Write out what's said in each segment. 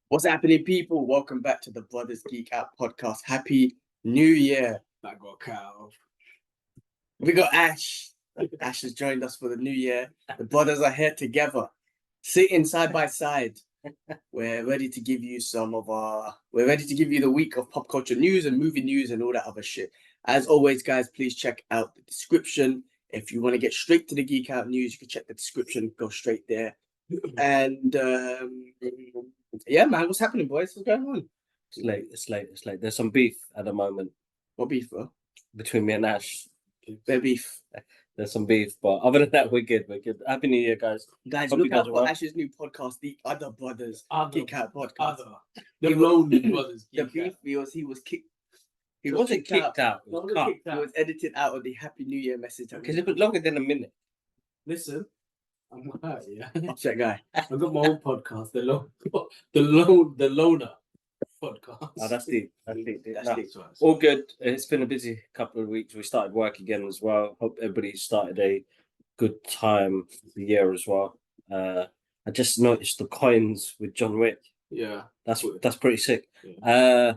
What's happening, people? Welcome back to the Brothers Geekout podcast. Happy New Year. That got cut off. We got Ash. Ash has joined us for the new year. The brothers are here together, sitting side by side. We're ready to give you we're ready to give you the week of pop culture news and movie news and all that other shit. As always, guys, please check out the description. If you want to get straight to the Geek Out news, you can check the description, go straight there. And yeah, man, what's happening, boys? What's going on? It's late. There's some beef at the moment. What beef, bro? Between me and Ash. There's beef. There's some beef, but other than that, we're good. Happy New Year, guys. Guys, look out for Ash's new podcast, The Other Brothers Geek Out podcast. The Lonely Brothers Geek Out. The beef he was kicked. He wasn't kicked out. He was edited out of the Happy New Year message. Because it was longer than a minute. Listen, I'm not yeah. That guy. I've got my own podcast, the Loner podcast. Oh, that's deep. All good. It's been a busy couple of weeks. We started work again as well. Hope everybody started a good time of the year as well. I just noticed the coins with John Wick. Yeah, that's pretty sick. Yeah.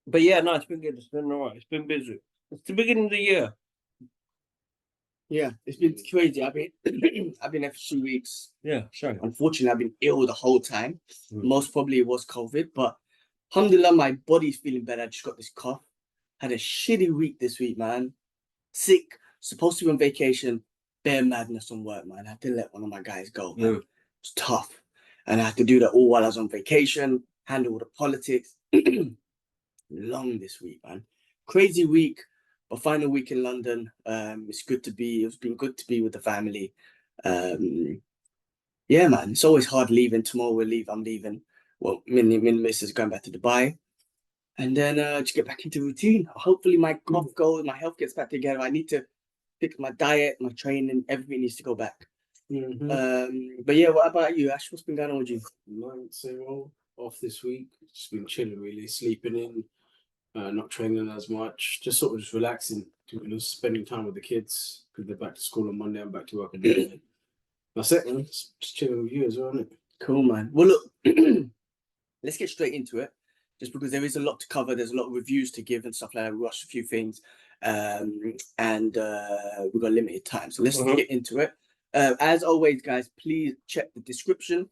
But yeah, no, it's been good. It's been alright. It's been busy. It's the beginning of the year. Yeah, it's been crazy. I've been there for 2 weeks. Yeah, sure. Unfortunately, I've been ill the whole time. Most probably it was COVID, but alhamdulillah, my body's feeling better. I just got this cough. Had a shitty week this week, man. Sick. Supposed to be on vacation. Bare madness on work, man. I had to let one of my guys go. Man. It's tough. And I had to do that all while I was on vacation. Handle all the politics. Long this week, man. Crazy week. But final week in London. It's been good to be with the family. Yeah, man. It's always hard leaving. Tomorrow I'm leaving. Well, Min is going back to Dubai. And then just get back into routine. Hopefully my cough goes, my health gets back together. I need to pick my diet, my training, everything needs to go back. But yeah, what about you, Ash? What's been going on with you? Same old. Off this week. Just been chilling, really. Sleeping in. Not training as much, just sort of just relaxing, spending time with the kids because they're back to school on Monday. I'm back to work on Monday. That's it, man. Just chilling with you as well, isn't it? Cool, man. Well, look, let's get straight into it. Just because there is a lot to cover, there's a lot of reviews to give and stuff like that. We watched a few things, and we've got limited time, so let's get into it. As always, guys, please check the description.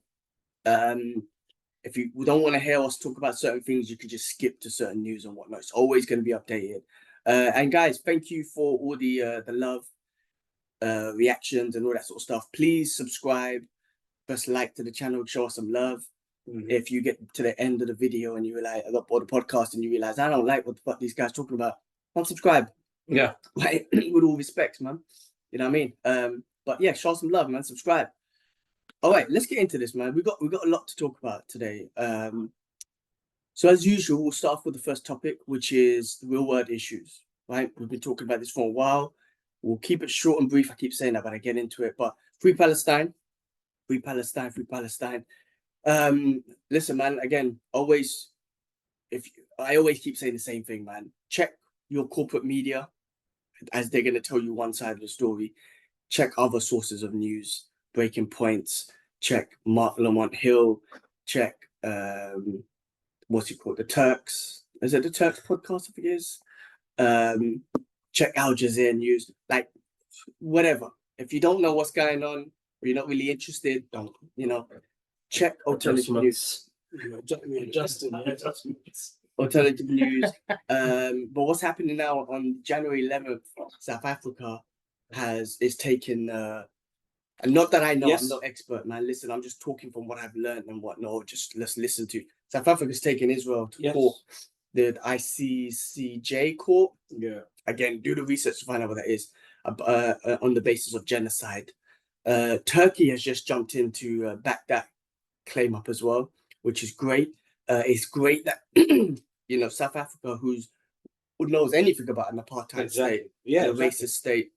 If you don't want to hear us talk about certain things, you can just skip to certain news and whatnot. It's always going to be updated. And guys, thank you for all the love, reactions and all that sort of stuff. Please subscribe, press like to the channel, show us some love. If you get to the end of the video and you realize, or the podcast, and you realize, I don't like what the fuck these guys talking about, unsubscribe. Yeah. Right? With all respect, man. You know what I mean? But yeah, show some love, man. Subscribe. All right, let's get into this, man. We got a lot to talk about today. So as usual, we'll start off with the first topic, which is real world issues. Right? We've been talking about this for a while. We'll keep it short and brief. I keep saying that, but I get into it. But free Palestine, free Palestine, free Palestine. Listen, man. Again, I always keep saying the same thing, man. Check your corporate media, as they're going to tell you one side of the story. Check other sources of news. Breaking Points, check Mark Lamont Hill, check what's it called? The Turks. Is it the Turks podcast? I think it is. Check Al Jazeera News. Like whatever. If you don't know what's going on, or you're not really interested, don't check alternative news. Alternative news. But what's happening now on January 11th? South Africa is taking. And not that I know, I'm not expert, man. Listen, I'm just talking from what I've learned and whatnot. Just let's listen to. South Africa's taking Israel to court, the ICCJ court. Yeah. Again, do the research to find out what that is. On the basis of genocide. Turkey has just jumped in to back that claim up as well, which is great. It's great that South Africa, who knows anything about an apartheid state, a racist state.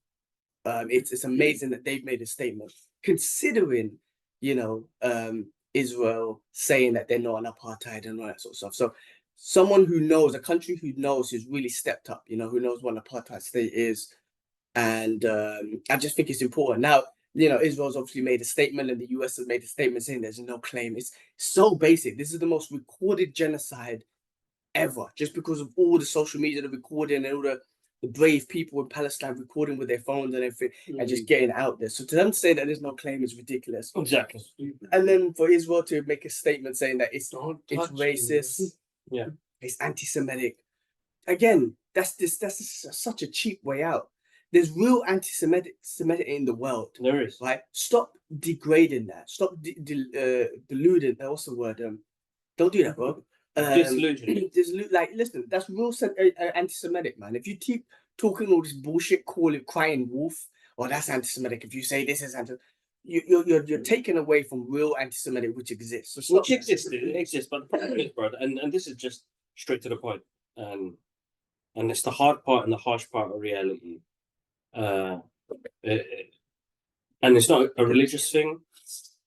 It's amazing that they've made a statement, considering, Israel saying that they're not an apartheid and all that sort of stuff. So someone who knows, a country who knows, who's really stepped up, you know, who knows what an apartheid state is. And I just think it's important. Now, you know, Israel's obviously made a statement and the US has made a statement saying there's no claim. It's so basic. This is the most recorded genocide ever, just because of all the social media that are recording and all the brave people in Palestine recording with their phones and everything and just getting out there. So to them to say that there's no claim is ridiculous. Exactly. And then for Israel to make a statement saying that it's racist, it's anti-Semitic. Again, that's such a cheap way out. There's real anti-Semitic in the world. There is. Right? Stop degrading that. Stop deluding. What's the word? Don't do that, bro. Disillusion. Like, listen, that's real anti-Semitic, man. If you keep talking all this bullshit, crying wolf, or that's anti-Semitic. If you say this is you're taking away from real anti-Semitic, which exists. So which exists, it exists, but the problem is, brother, and this is just straight to the point, and it's the hard part and the harsh part of reality. And it's not a religious thing;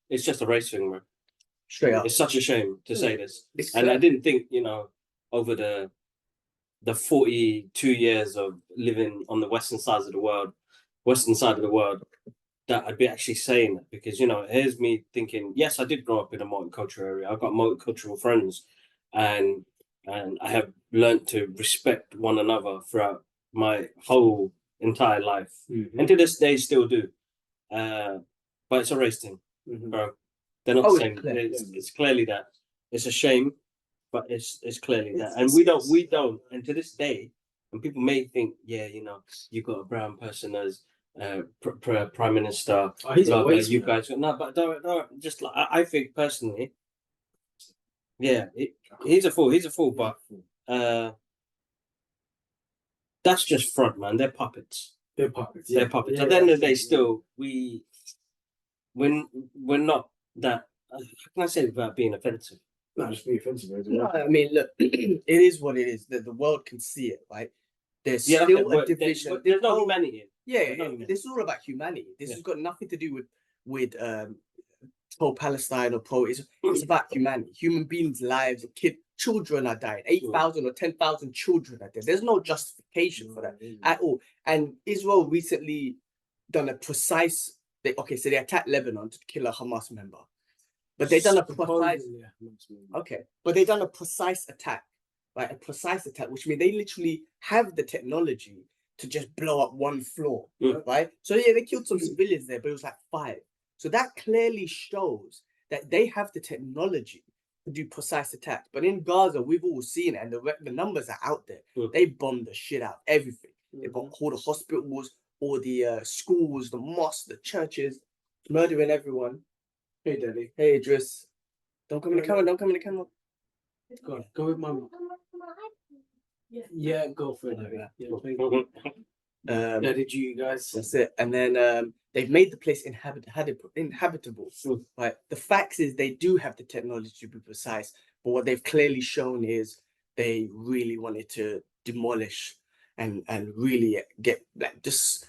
it's just a race thing, bro. Straight up. It's such a shame to say this, and I didn't think, you know, over the 42 years of living on the western side of the world, that I'd be actually saying that, because, you know, here's me thinking, yes, I did grow up in a multicultural area. I've got multicultural friends, and I have learned to respect one another throughout my whole entire life, and to this day still do. But it's a race thing, bro. They're not saying it's clearly that. It's a shame, but it's clearly that. And we don't. And to this day, and people may think, yeah, you know, you got a brown person as prime minister. Oh, he's blah, a blah, waste, you man. guys, no, but don't just like I think personally, yeah, he's a fool. He's a fool, but that's just front, man. They're puppets. They're puppets. They're puppets. At the end of the day, still we're not that. How can I say it without being offensive? Not just be offensive. No, I mean, look, it is what it is. The world can see it, right? There's still a division. There's no humanity. This is all about humanity. This has got nothing to do with pro-Palestine or pro. It's about humanity. Human beings' lives, children are dying. 8,000 or 10,000 children are dead. There's no justification for that at all. And Israel recently done a precise. They attacked Lebanon to kill a Hamas member. But they done a precise attack, right? A precise attack, which means they literally have the technology to just blow up one floor, right? So yeah, they killed some civilians there, but it was like 5. So that clearly shows that they have the technology to do precise attacks. But in Gaza, we've all seen it, and the numbers are out there. They bombed the shit out, everything. They bombed all the hospitals, all the schools, the mosques, the churches, murdering everyone. Hey, Daddy. Hey, Idris. Don't come in the camera. Don't come in the camera. Go with Mum. Yeah, go for it. Did you guys? That's it. And then they've made the place inhabitable. Right. The fact is they do have the technology to be precise, but what they've clearly shown is they really wanted to demolish and really get like just.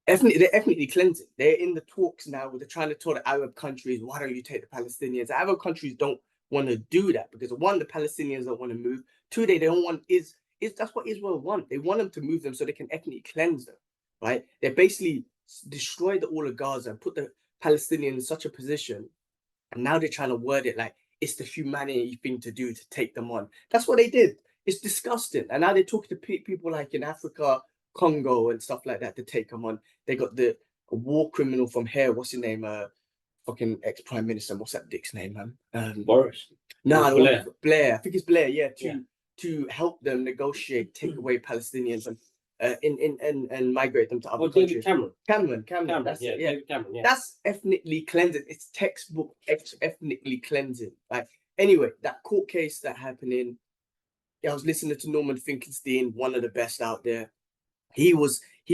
They're ethnically cleansing. They're in the talks now where they're trying to tell the Arab countries, why don't you take the Palestinians? The Arab countries don't want to do that because one, the Palestinians don't want to move. 2, they don't want that's what Israel want. They want them to move them so they can ethnically cleanse them, right? They basically destroyed all of Gaza and put the Palestinians in such a position, and now they're trying to word it like it's the humanity thing to do to take them on. That's what they did. It's disgusting. And now they're talking to people like in Africa, Congo and stuff like that to take them on. They got the war criminal from here. What's his name? Fucking ex-prime minister. What's that dick's name, man? Boris. No, Blair. I think it's Blair. Yeah, to help them negotiate, take away Palestinians and migrate them to other countries. Cameron. That's it. Yeah. Cameron, yeah. That's ethnically cleansing. It's textbook ethnically cleansing. Like anyway, that court case that happened I was listening to Norman Finkelstein, one of the best out there. He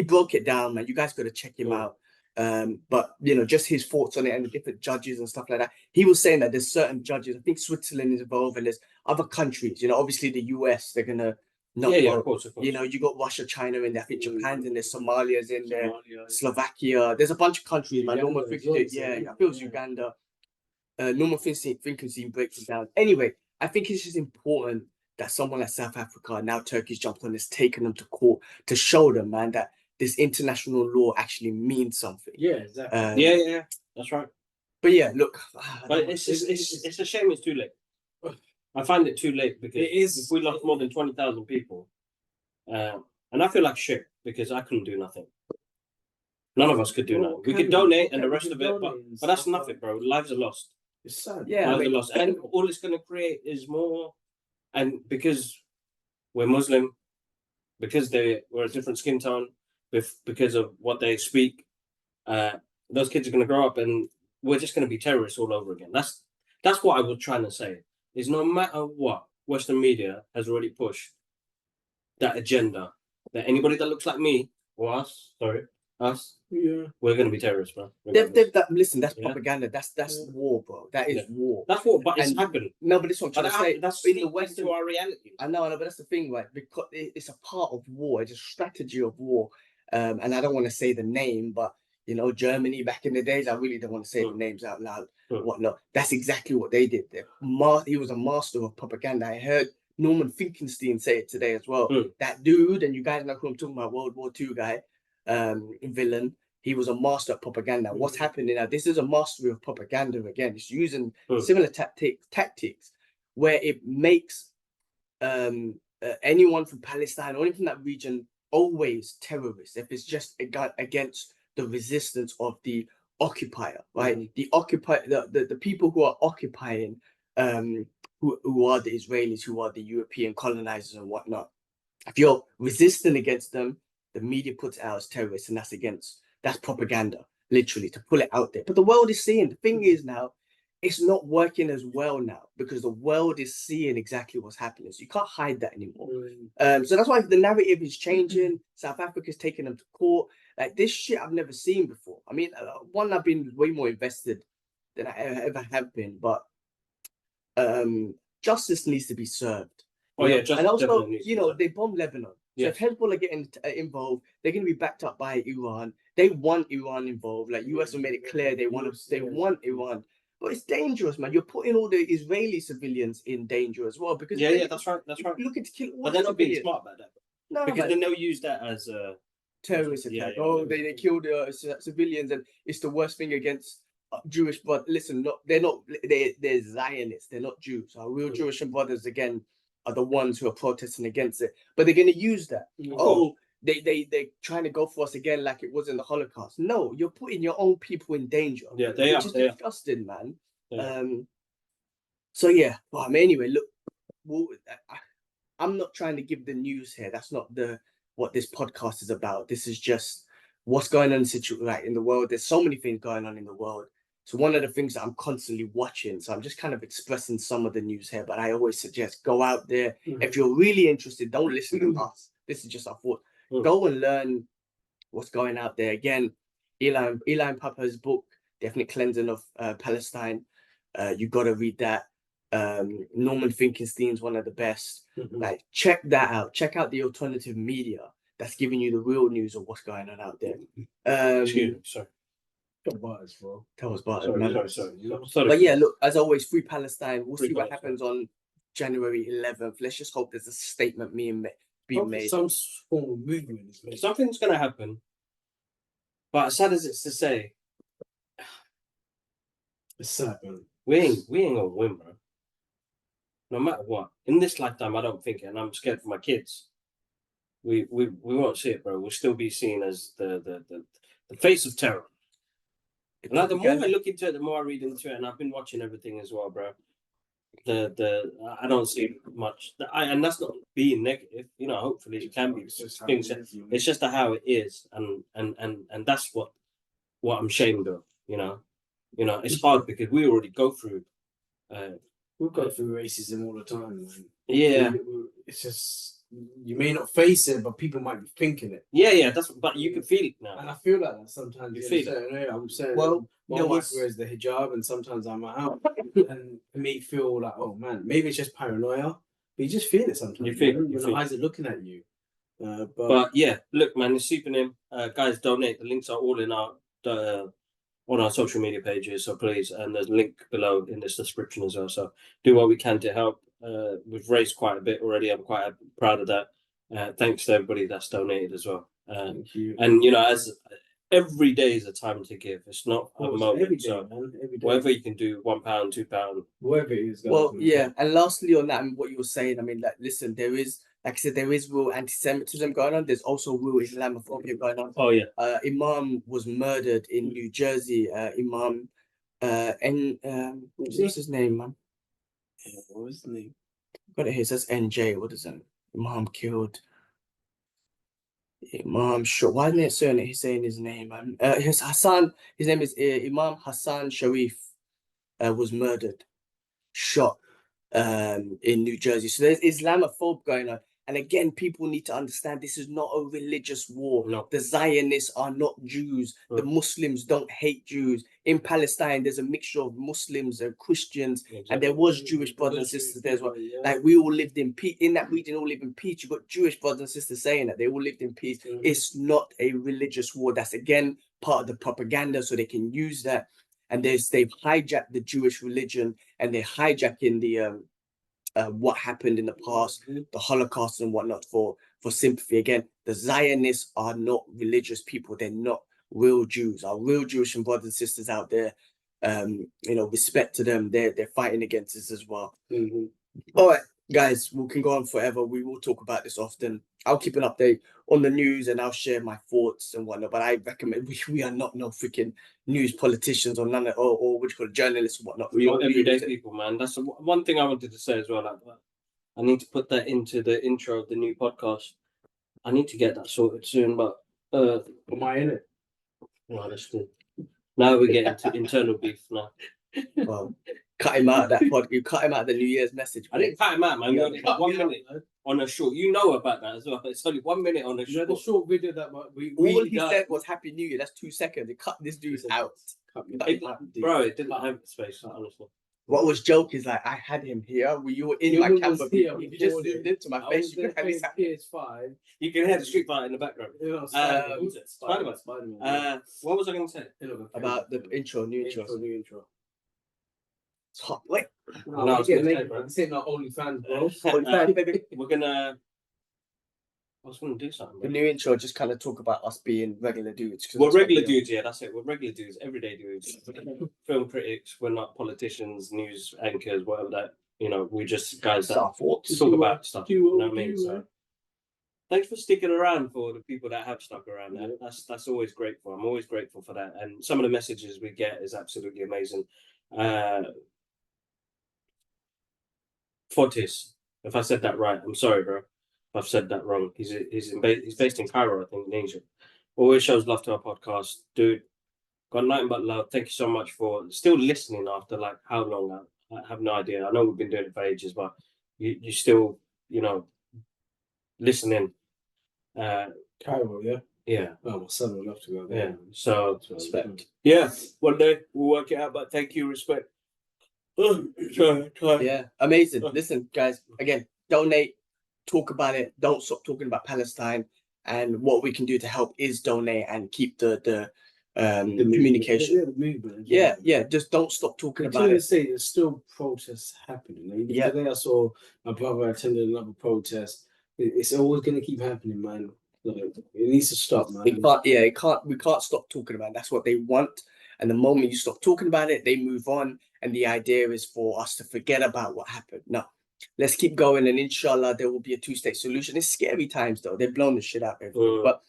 broke it down, man. You guys got to check him out. But you know, just his thoughts on it and the different judges and stuff like that. He was saying that there's certain judges. I think Switzerland is involved, and there's other countries. You know, obviously the US, they're gonna not. Of course. You know, you got Russia, China in there. I think Japan's in there. Somalia's in there. Slovakia. There's a bunch of countries, man. Norman Finkelstein. I think it was Uganda. Norman Finkelstein breaks it down. Anyway, I think it's just important that someone like South Africa, now Turkey's jumped on this, taken them to court to show them, man, that this international law actually means something. Yeah, exactly. Yeah, that's right. But yeah, look, but it's a shame it's too late. I find it too late because if we lost more than 20,000 people, and I feel like shit because I couldn't do nothing. None of us could do nothing. We could donate and the rest of it, but that's nothing, bro. Lives are lost. It's sad. Yeah, lives are lost, and all it's going to create is more. And because we're Muslim, because we're a different skin tone, because of what they speak, those kids are going to grow up and we're just going to be terrorists all over again. That's what I was trying to say. Is no matter what, Western media has already pushed that agenda that anybody that looks like me or us, we're going to be terrorists, bro. Listen, that's propaganda. That's war, bro. That is war. That's war, but it's happening. No, but this one, that's in the West to our reality. I know, but that's the thing, right? Because it's a part of war. It's a strategy of war. And I don't want to say the name, but you know, Germany back in the days, I really don't want to say the names out loud. Whatnot. That's exactly what they did. He was a master of propaganda. I heard Norman Finkelstein say it today as well. That dude, and you guys know who I'm talking about, World War II guy, villain. He was a master of propaganda. What's happening now? This is a mastery of propaganda again. It's using similar tactics where it makes anyone from Palestine or anyone from that region always terrorists if it's just against the resistance of the occupier, right? The occupier, the people who are occupying, who are the Israelis, who are the European colonizers and whatnot. If you're resisting against them, the media puts it out as terrorists, and that's propaganda, literally, to pull it out there. But the world is seeing. The thing is now, it's not working as well now because the world is seeing exactly what's happening. So you can't hide that anymore. So that's why the narrative is changing. South Africa's taking them to court. Like this shit I've never seen before. I mean, one, I've been way more invested than I ever have been, but justice needs to be served. And also, you know, they bombed Lebanon. So if Hezbollah are getting involved, they're going to be backed up by Iran. They want Iran involved. Like US have made it clear they want Iran. But it's dangerous, man. You're putting all the Israeli civilians in danger as well because that's right. Looking to kill all. But they're not being smart about that. No, because then they'll use that as a terrorist attack. They killed civilians, and it's the worst thing against Jewish. But listen, they're Zionists. They're not Jews. Our real Jewish brothers again are the ones who are protesting against it. But they're going to use that. They're trying to go for us again like it was in the Holocaust. No, you're putting your own people in danger. Yeah, they are. Which is disgusting, man. So yeah. Well, I mean, anyway, look, I'm not trying to give the news here. That's not what this podcast is about. This is just what's going on in the world. There's so many things going on in the world. So one of the things that I'm constantly watching, so I'm just kind of expressing some of the news here, but I always suggest go out there. If you're really interested, don't listen to us. This is just our thought. Go and learn what's going out there. Again, Eli Papa's book, Definite Cleansing of Palestine. You got to read that. Norman Finkelstein's one of the best. Like, check that out. Check out the alternative media that's giving you the real news of what's going on out there. Excuse me, sorry. That was Butters. Sorry. But yeah, look, as always, free Palestine. We'll see what happens on January 11th. Let's just hope there's a statement being made. Some form of movement is made. Something's going to happen. But as sad as it's to say, it's sad, man. We ain't gonna win, bro. No matter what. In this lifetime, I don't think, and I'm scared for my kids. We won't see it, bro. We'll still be seen as the face of terror. Like the more I look into it, the more I read into it, and I've been watching everything as well, bro. I don't see much, and that's not being negative. You know, hopefully it can be. It's just how it is, and that's what I'm ashamed of. You know, it's hard because we already go through. We've gone through racism all the time. Man. Yeah, it's just. You may not face it, but people might be thinking it. Yeah. But you can feel it now, and I feel like that sometimes. You feel it. I'm saying, well, my wife wears the hijab, and sometimes I'm out, and it may feel like, oh man, maybe it's just paranoia, but you just feel it sometimes. You feel it. Your eyes are looking at you. But yeah, look, man, it's sleeping in. Guys, donate. The links are all in on our social media pages, so please, and there's a link below in this description as well. So do what we can to help. We've raised quite a bit already. I'm quite proud of that. Thanks to everybody that's donated as well. Thank you. And as every day is a time to give. It's not a moment. Every day, so man. Every day. whatever you can do, £1, £2, whatever it is. Well, yeah. And lastly on that, and what you were saying, I mean, like, listen, there is, like I said, there is real anti-Semitism going on. There's also real Islamophobia going on. Oh yeah. Imam was murdered in New Jersey. Imam, what's his name, man? What was his name? Got it here. It says NJ. What is that? Imam killed. Imam shot. Why isn't it saying his name, man? His Hassan. His name is Imam Hassan Sharif. Was murdered, shot, in New Jersey. So there's Islamophobe going on. And again, people need to understand this is not a religious war. No. The Zionists are not Jews. The Muslims don't hate Jews. In Palestine, there's a mixture of Muslims and Christians, and there was Jewish brothers and sisters there as well. Yeah. Like, we all lived in peace. In that region, all live in peace. You've got Jewish brothers and sisters saying that they all lived in peace. It's not a religious war. That's, again, part of the propaganda, so they can use that. And they've hijacked the Jewish religion, and they're hijacking the what happened in the past, the Holocaust and whatnot, for sympathy. Again, the Zionists are not religious people. They're not real Jews. Our real Jewish and brothers and sisters out there, respect to them. They're fighting against this as well. All right, guys, we can go on forever. We will talk about this often. I'll keep an update on the news and I'll share my thoughts and whatnot. But I recommend we are not no freaking news politicians or none of, or what you call it, journalists or whatnot. We are everyday people, man. That's one thing I wanted to say as well. Like, I need to put that into the intro of the new podcast. I need to get that sorted soon, but am I in it? No, that's good. Now we're getting to internal beef now. Well, cut him out of that pod. You cut him out of the New Year's message. I didn't cut him out, man. Yeah, We only got 1 minute on a short. You know about that as well. It's only 1 minute on a You know short. the short video that all he said was Happy New Year. That's 2 seconds. They cut this dude out. Bro, it didn't have space, honestly. What was joke is, like, I had him here. You were in my camera. You just zoomed into my face. You could have his PS5. You can hear the Street Fighter in the background. Spider-Man. What was I going to say? about the new intro. It's hot. Wait. No, I was gonna say, bro. This ain't no OnlyFans, bro. We're gonna. I was gonna do something. The new intro just kind of talk about us being regular dudes. We're regular dudes, yeah, that's it. We're regular dudes, everyday dudes. Film critics. We're not politicians, news anchors, whatever that. We're just guys that talk about stuff. You know what I mean? So, thanks for sticking around for the people that have stuck around. There. That's always grateful. I'm always grateful for that. And some of the messages we get is absolutely amazing. Fortis, if I said that right, I'm sorry, bro. If I've said that wrong, he's based in Cairo, I think, in Egypt. Always shows love to our podcast, dude. Got nothing but love. Thank you so much for still listening after, like, how long now? I have no idea. I know we've been doing it for ages, but you still, listening. Cairo, yeah. Yeah. Oh, my son would love to go there. Yeah. So Respect. Yeah. One day we'll work it out, but thank you, respect. Yeah, amazing. Listen, guys, again, donate, talk about it. Don't stop talking about Palestine, and what we can do to help is donate and keep the communication. The movement. Yeah. Just don't stop talking about it. Say there's still protests happening. Today I saw my brother attended another protest. It's always going to keep happening, man. Like, it needs to stop, man. We can't stop talking about it. That's what they want. And the moment you stop talking about it, they move on. And the idea is for us to forget about what happened. No, let's keep going. And inshallah, there will be a 2-state solution. It's scary times, though. They've blown the shit out of everything. But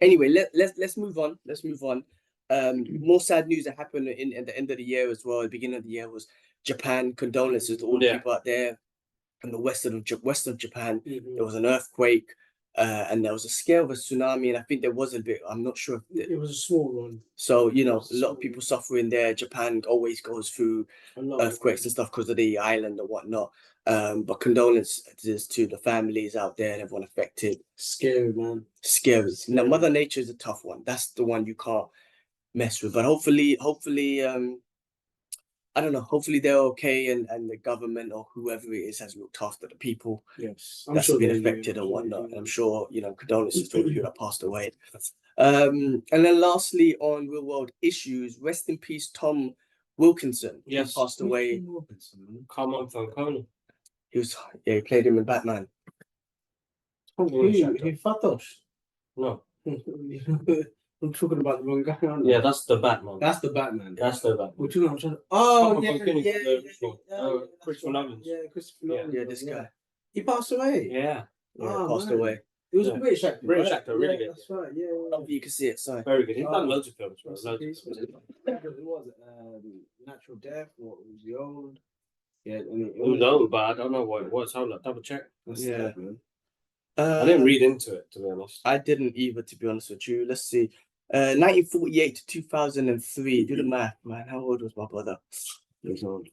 anyway, let's move on. More sad news that happened at the end of the year as well. At the beginning of the year was Japan. Condolences to all the people out there in the west of Japan. There was an earthquake. And there was a scale of a tsunami, and I think there was a bit. I'm not sure if it was a small one. So a lot of people suffering there. Japan always goes through earthquakes and stuff because of the island and whatnot. But condolences to the families out there and everyone affected. Scary, man. Scary. Now, Mother Nature is a tough one. That's the one you can't mess with. But hopefully, I don't know. Hopefully they're okay, and the government or whoever it is has looked after the people. Yes, that's been affected and whatnot. And I'm sure condolences to all the people that passed away. And then lastly, on real world issues, rest in peace, Tom Wilkinson. Yes, passed away. Come on, Falcone. He played him in Batman. He Fatos. No. I'm talking about the wrong guy. Aren't I? Yeah, that's the Batman. That's the Batman. That's the Batman. We're talking about Christopher Nolan. Yeah, Christopher Nolan. Yeah, this guy. He passed away. Yeah. Passed away. It was a British actor. British right? actor, really good. That's right. Yeah. You can see it. Sorry. Very good. He's done loads of films, bro. It Loads of films. was Natural Death. What was the old? Yeah, It was old, but I don't know what it was. Hold on, double check. Yeah. I didn't read into it, to be honest. I didn't either, to be honest with you. Let's see. 1948 to 2003. Do the math, man. How old was my brother? He was old.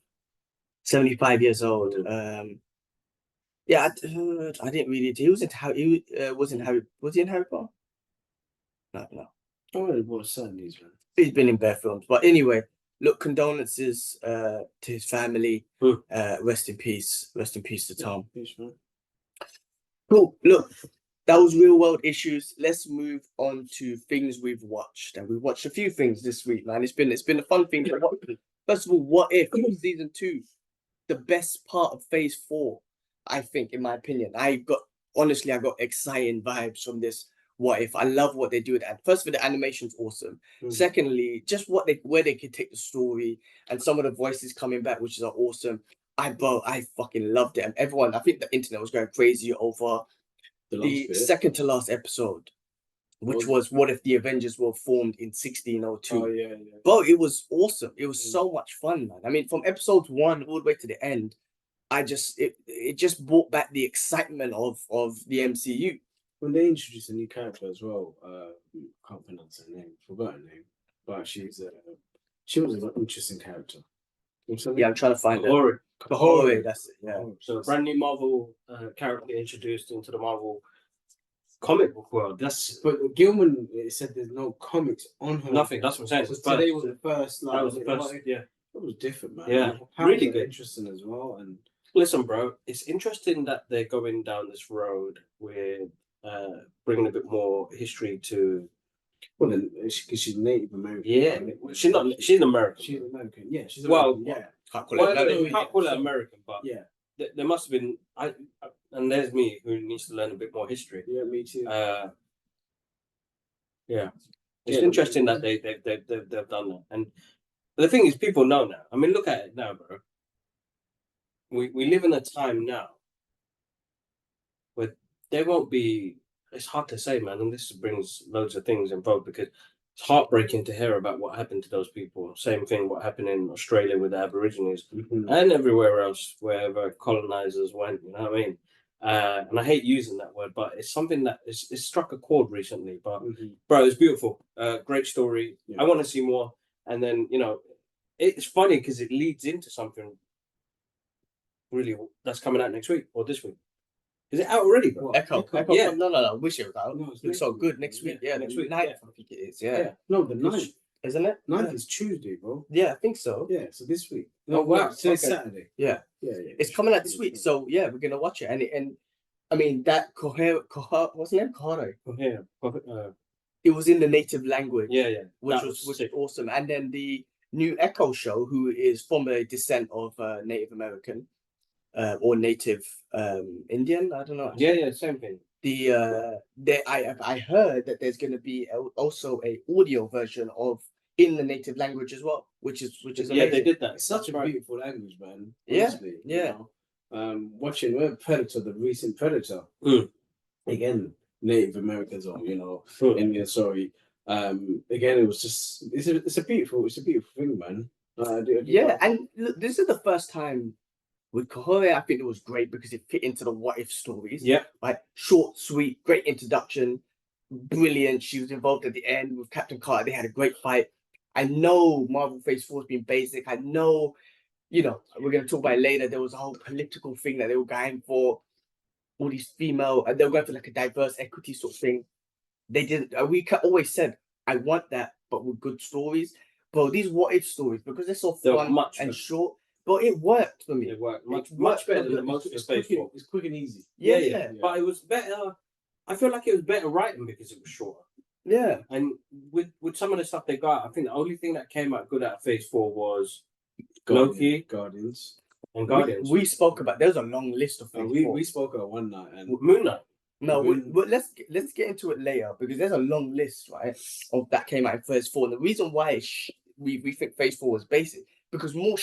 75 years old. Yeah, I didn't read it. He was in Harry. Was in Harry Potter? No. Oh, it was certainly, man. He's been in bare films, but anyway. Look, condolences to his family. Rest in peace. Rest in peace to Tom. Cool. Look, that was real world issues. Let's move on to things we've watched, and we've watched a few things this week, man. It's been a fun thing to watch. First of all, What If season 2, the best part of phase 4, I think, in my opinion. I got exciting vibes from this. What If? I love what they do with that. First of all, the animation's awesome. Secondly, just where they could take the story and some of the voices coming back, which is awesome. I fucking loved it. And everyone, I think the internet was going crazy over the second to last episode, which was what if the Avengers were formed in 1602. Oh yeah. Bro, it was awesome. It was so much fun, man. I mean, from episode 1 all the way to the end, it just brought back the excitement of the MCU. When they introduced a new character as well, can't pronounce her name, forgot her name, but she was an interesting character. Yeah, I'm trying to find Kahori. Kahori, that's it. Yeah. So a brand new Marvel character introduced into the Marvel comic book world. But Gilman said there's no comics on her. Nothing. That's what I'm saying. Today was the first. That was the first. Yeah. It was different, man. Yeah, really good. Interesting as well. And listen, bro, it's interesting that they're going down this road with bringing a bit more history to. Well, then, because she's Native American. Yeah, she's not. She's American. She's American. Yeah, she's American. Yeah. Can't call it American, but yeah, there must have been. And there's me who needs to learn a bit more history. Yeah, me too. Yeah, it's interesting that they've done that, and the thing is, people know now. I mean, look at it now, bro. We live in a time now where there won't be. It's hard to say, man, and this brings loads of things involved because it's heartbreaking to hear about what happened to those people. Same thing, what happened in Australia with the Aborigines and everywhere else, wherever colonizers went. You know what I mean? And I hate using that word, but it's something that it's struck a chord recently. But bro, it's beautiful. Great story. Yeah. I want to see more. And then it's funny because it leads into something really that's coming out next week or this week. Is it out already, bro? Echo. Yeah. No. Wish it was out. No, looks so good next week. Yeah, next week. 9th, I think it is. Yeah. No, the 9th. Isn't it? 9th is Tuesday, bro. Yeah, I think so. Yeah, so this week. Oh, wow. Today's Saturday. Yeah. It's coming out this week. So, yeah, we're going to watch it. And I mean, that what's the name? Kohara. It was in the native language. Yeah. Which was awesome. And then the new Echo show, who is from a descent of Native American. Or native Indian, I don't know. Yeah, same thing. I heard that there's going to be also a audio version of in the native language as well, which is amazing. Yeah, they did that. It's such a beautiful language, man. Honestly, yeah. Watching Predator, the recent Predator, again, Native Americans or Indian. Sorry, again, it was just it's a beautiful thing, man. And look, this is the first time. With Kahore, I think it was great because it fit into the what if stories. Yeah. Like short, sweet, great introduction. Brilliant. She was involved at the end with Captain Carter. They had a great fight. I know Marvel Phase 4 has been basic. I know, we're going to talk about it later. There was a whole political thing that they were going for. All these female, and they were going for like a diverse equity sort of thing. They didn't. We always said, I want that, but with good stories. Bro, these what if stories, because they're so fun and short. But it worked for me. It worked much better than most of the Space Force. It's quick and easy. Yeah. But it was better. I feel like it was better writing because it was shorter. Yeah. And with some of the stuff they got, I think the only thing that came out good out of Phase 4 was Guardians. And Guardians. We spoke about. There's a long list of Phase 4. We spoke about one night and Moon Knight. No, let's get into it later because there's a long list, right, of that came out in Phase 4. And the reason why we think Phase 4 was basic because more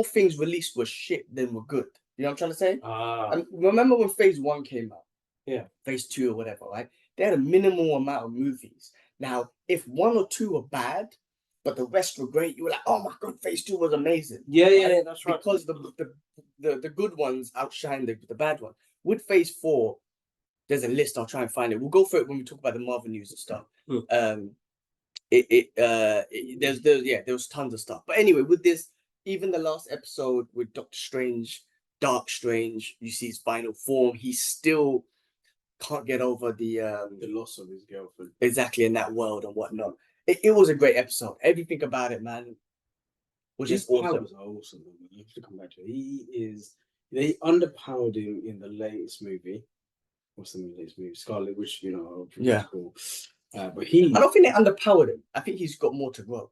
things released were shit than were good. You know what I'm trying to say? And remember when Phase 1 came out? Yeah. Phase 2 or whatever, right? They had a minimal amount of movies. Now, if 1 or 2 were bad, but the rest were great, you were like, oh my god, Phase 2 was amazing. Yeah, that's right. Because the good ones outshine the bad one. With Phase 4, there's a list. I'll try and find it. We'll go through it when we talk about the Marvel news and stuff. There was tons of stuff. But anyway, with this, even the last episode with Doctor Strange, Dark Strange, you see his final form. He still can't get over the loss of his girlfriend. Exactly, in that world and whatnot. It was a great episode. Everything about it, man, was just awesome. Was awesome. Man. You have to come back to it. They underpowered him in the latest movie. What's the latest movie? Scarlet Witch, cool. But I don't think they underpowered him. I think he's got more to grow.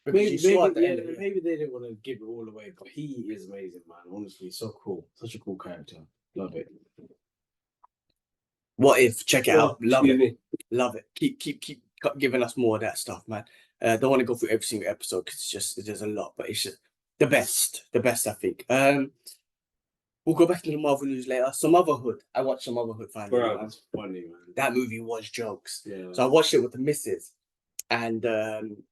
Maybe they didn't want to give it all away, but he is amazing, man. Honestly, so cool. Such a cool character. Love it. What if? Check it out. Love it. Love it. Keep giving us more of that stuff, man. Don't want to go through every single episode because there's a lot, but it's just the best, I think. We'll go back to the Marvel news later. Sumotherhood. I watched Sumotherhood finally. Bro, that's funny, man. That movie was jokes. Yeah. So I watched it with the missus, and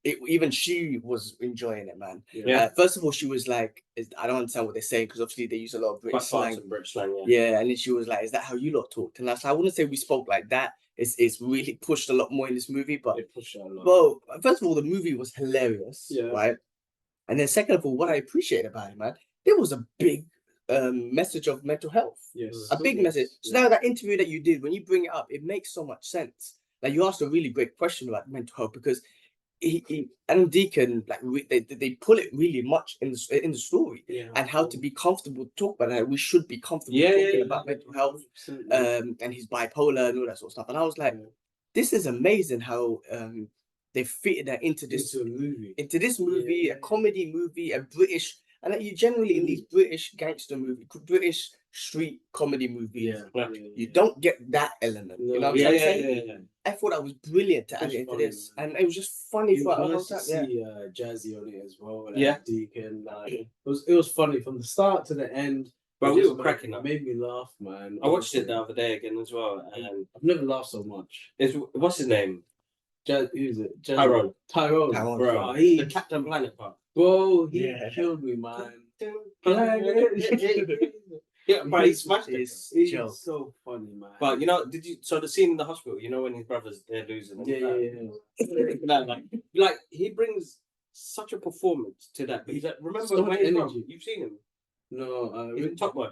even she was enjoying it, man. Yeah. First of all, she was like, I don't understand what they're saying because obviously they use a lot of British slang. Yeah, and then she was like, is that how you lot talked? And I wouldn't say we spoke like that. It's really pushed a lot more in this movie, but it pushed a lot. Well, first of all, the movie was hilarious, yeah. right? And then second of all, what I appreciate about it, man, there was a big message of mental health. Yes. A big message. So now that interview that you did, when you bring it up, it makes so much sense. Like you asked a really great question about mental health because he and Deacon, like they pull it really much in the story and how to be comfortable to talk about it. We should be comfortable talking about mental health and his bipolar and all that sort of stuff. And I was like, this is amazing how they fitted that into this movie, a comedy movie, a British. And you generally in these British gangster movies, British street comedy movies, you don't get that element. You know what I'm saying? I thought that was brilliant to add it into this, and it was just funny for the whole time. See Jazzy on it as well. Like Deacon, it was funny from the start to the end. But we were cracking up. It made me laugh, man. I watched it the other day again as well, and I've never laughed so much. What's his name? Who is it? Tyrone, bro. The Captain Planet part. Bro, he killed me, man. Yeah, but he smashed it. He's so funny, man. But did you? So the scene in the hospital, when his brothers they're losing. Like he brings such a performance to that. But he's like, remember so when energy. You've seen him? No, he's in Top Boy.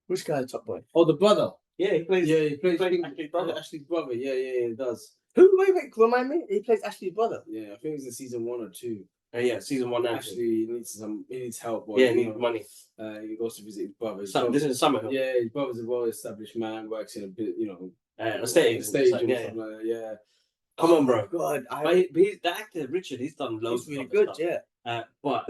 Which guy, Top Boy? Oh, the brother. Yeah, he plays. Yeah, he plays Ashley's brother. Ashley's brother. Yeah, he does. Who? Wait, remind me. He plays Ashley's brother. Yeah, I think it's in season 1 or 2. Yeah, season 1 actually he needs help. He needs money. He goes to visit his brother. This is Summerhill. Yeah, his brother's a well-established man, works in a bit, a stage. Yeah. Come on, bro. God, the actor Richard, he's done loads. He's really good, stuff. But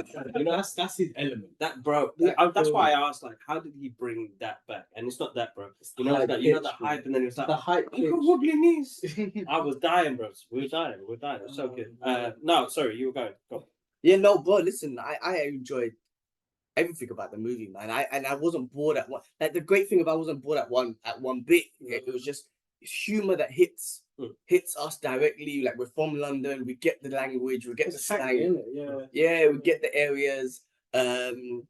that's his element. That bro, that's why I asked, like, how did he bring that back? And it's not that, bro. The hype, and then it's like the hype. Wobbly knees. I was dying, bro. We were dying. It's so good. No, sorry, you were going. Go. Yeah, no, bro. Listen, I enjoyed everything about the movie, man. I wasn't bored at one. Like the great thing about I wasn't bored at one bit. It was just humor that hits us directly. Like we're from London, we get the language, we get the slang, we get the areas, and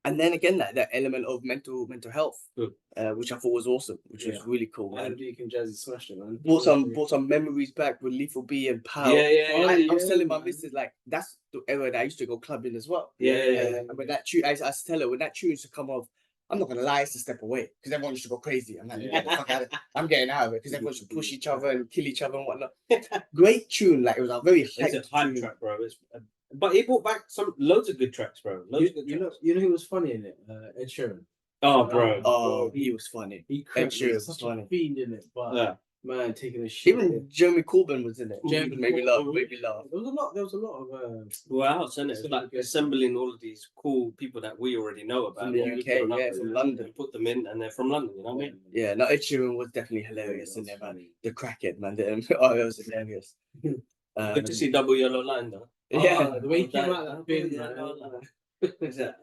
then again that element of mental health, which I thought was awesome, which was really cool. And Deacon Jazzy smashed it, man. Brought some memories back with Lethal B and Pal. I was telling my missus like that's the era that I used to go clubbing as well. And when that tune, I tell her when that tune used to come off. I'm not gonna lie, it's a step away because everyone used to go crazy. I'm like, get the fuck out of it. I'm getting out of it because everyone used to push each other and kill each other and whatnot. Great tune, like it was a very hype track, bro. But he brought back loads of good tracks, bro. You know who was funny in it? Ed Sheeran. Oh, bro. He was funny. He was such a fiend in it, but Man, taking a shit. Even Jeremy Corbyn was in it. Jeremy Maybe Corbyn. laugh. Maybe laugh. There was a lot of Wow, isn't it? It's like assembling all of these cool people that we already know about. From the UK, yeah, from London. Put them in, and they're from London. You know what I mean? Yeah, no, Ed Sheeran was definitely hilarious in there, man. The crackhead, man. Oh, it was hilarious. Good to see Double Yellow Line though. Yeah, the way he came out that bin,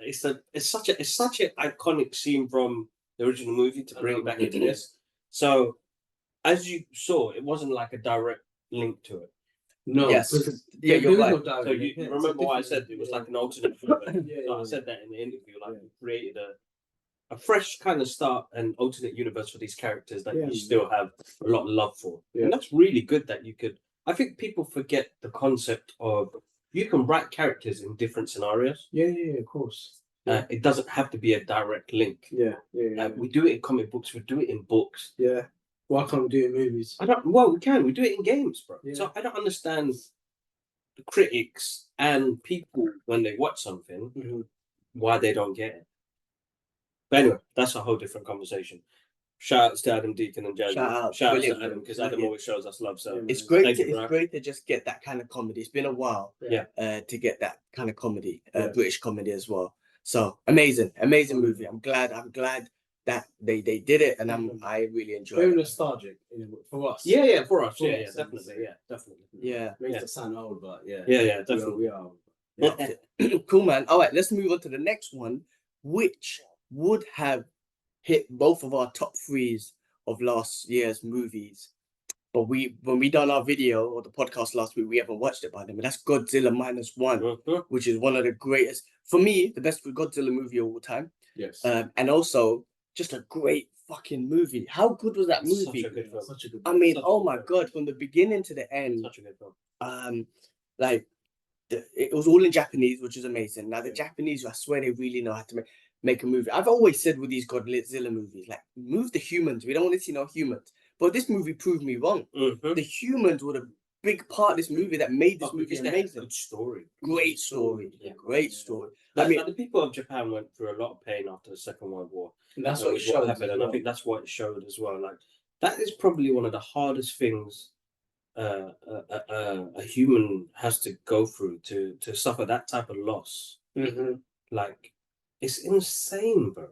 It's such an iconic scene from the original movie to bring it back into this. So, as you saw, it wasn't like a direct link to it. No, yes, yeah, you're right. So you remember what I said? It was like an alternate. I said that in the interview. Like we created a fresh kind of start and alternate universe for these characters that you still have a lot of love for, and that's really good. That you could. I think people forget the concept of you can write characters in different scenarios. Yeah, of course. It doesn't have to be a direct link. Yeah. We do it in comic books. We do it in books. Yeah. Why can't we do it in movies? Well, we can. We do it in games, bro. Yeah. So I don't understand the critics and people when they watch something why they don't get it. But anyway, that's a whole different conversation. Shout outs to Adam Deacon and Jazzy. Shout out to Adam because Adam always shows us love. So it's great. It's great to just get that kind of comedy. It's been a while, to get that kind of comedy, British comedy as well. So amazing movie. I'm glad that they did it, and I really enjoyed it. Very nostalgic for us. Yeah, for us. Yeah, definitely. Yeah, makes it sound old, but yeah, definitely. We are. Cool, man. All right, let's move on to the next one, which would have hit both of our top threes of last year's movies. But when we done our video or the podcast last week, we haven't watched it by then. But that's Godzilla Minus One, which is one of the greatest, for me, the best Godzilla movie of all time. Yes. And also just a great fucking movie. How good was that movie? Such a good film. I mean, oh my god, from the beginning to the end. Such a good film. It was all in Japanese, which is amazing. Now the Japanese, I swear, they really know how to make a movie. I've always said with these Godzilla movies, like, move the humans. We don't want to see no humans. But this movie proved me wrong. The humans were the big part of this movie that made this movie amazing. Good story. Great story. Yeah. Great story. I mean, the people of Japan went through a lot of pain after the Second World War. And that's what it showed. And I think that's what it showed as well. Like, that is probably one of the hardest things a human has to go through to suffer that type of loss. Like, it's insane, bro.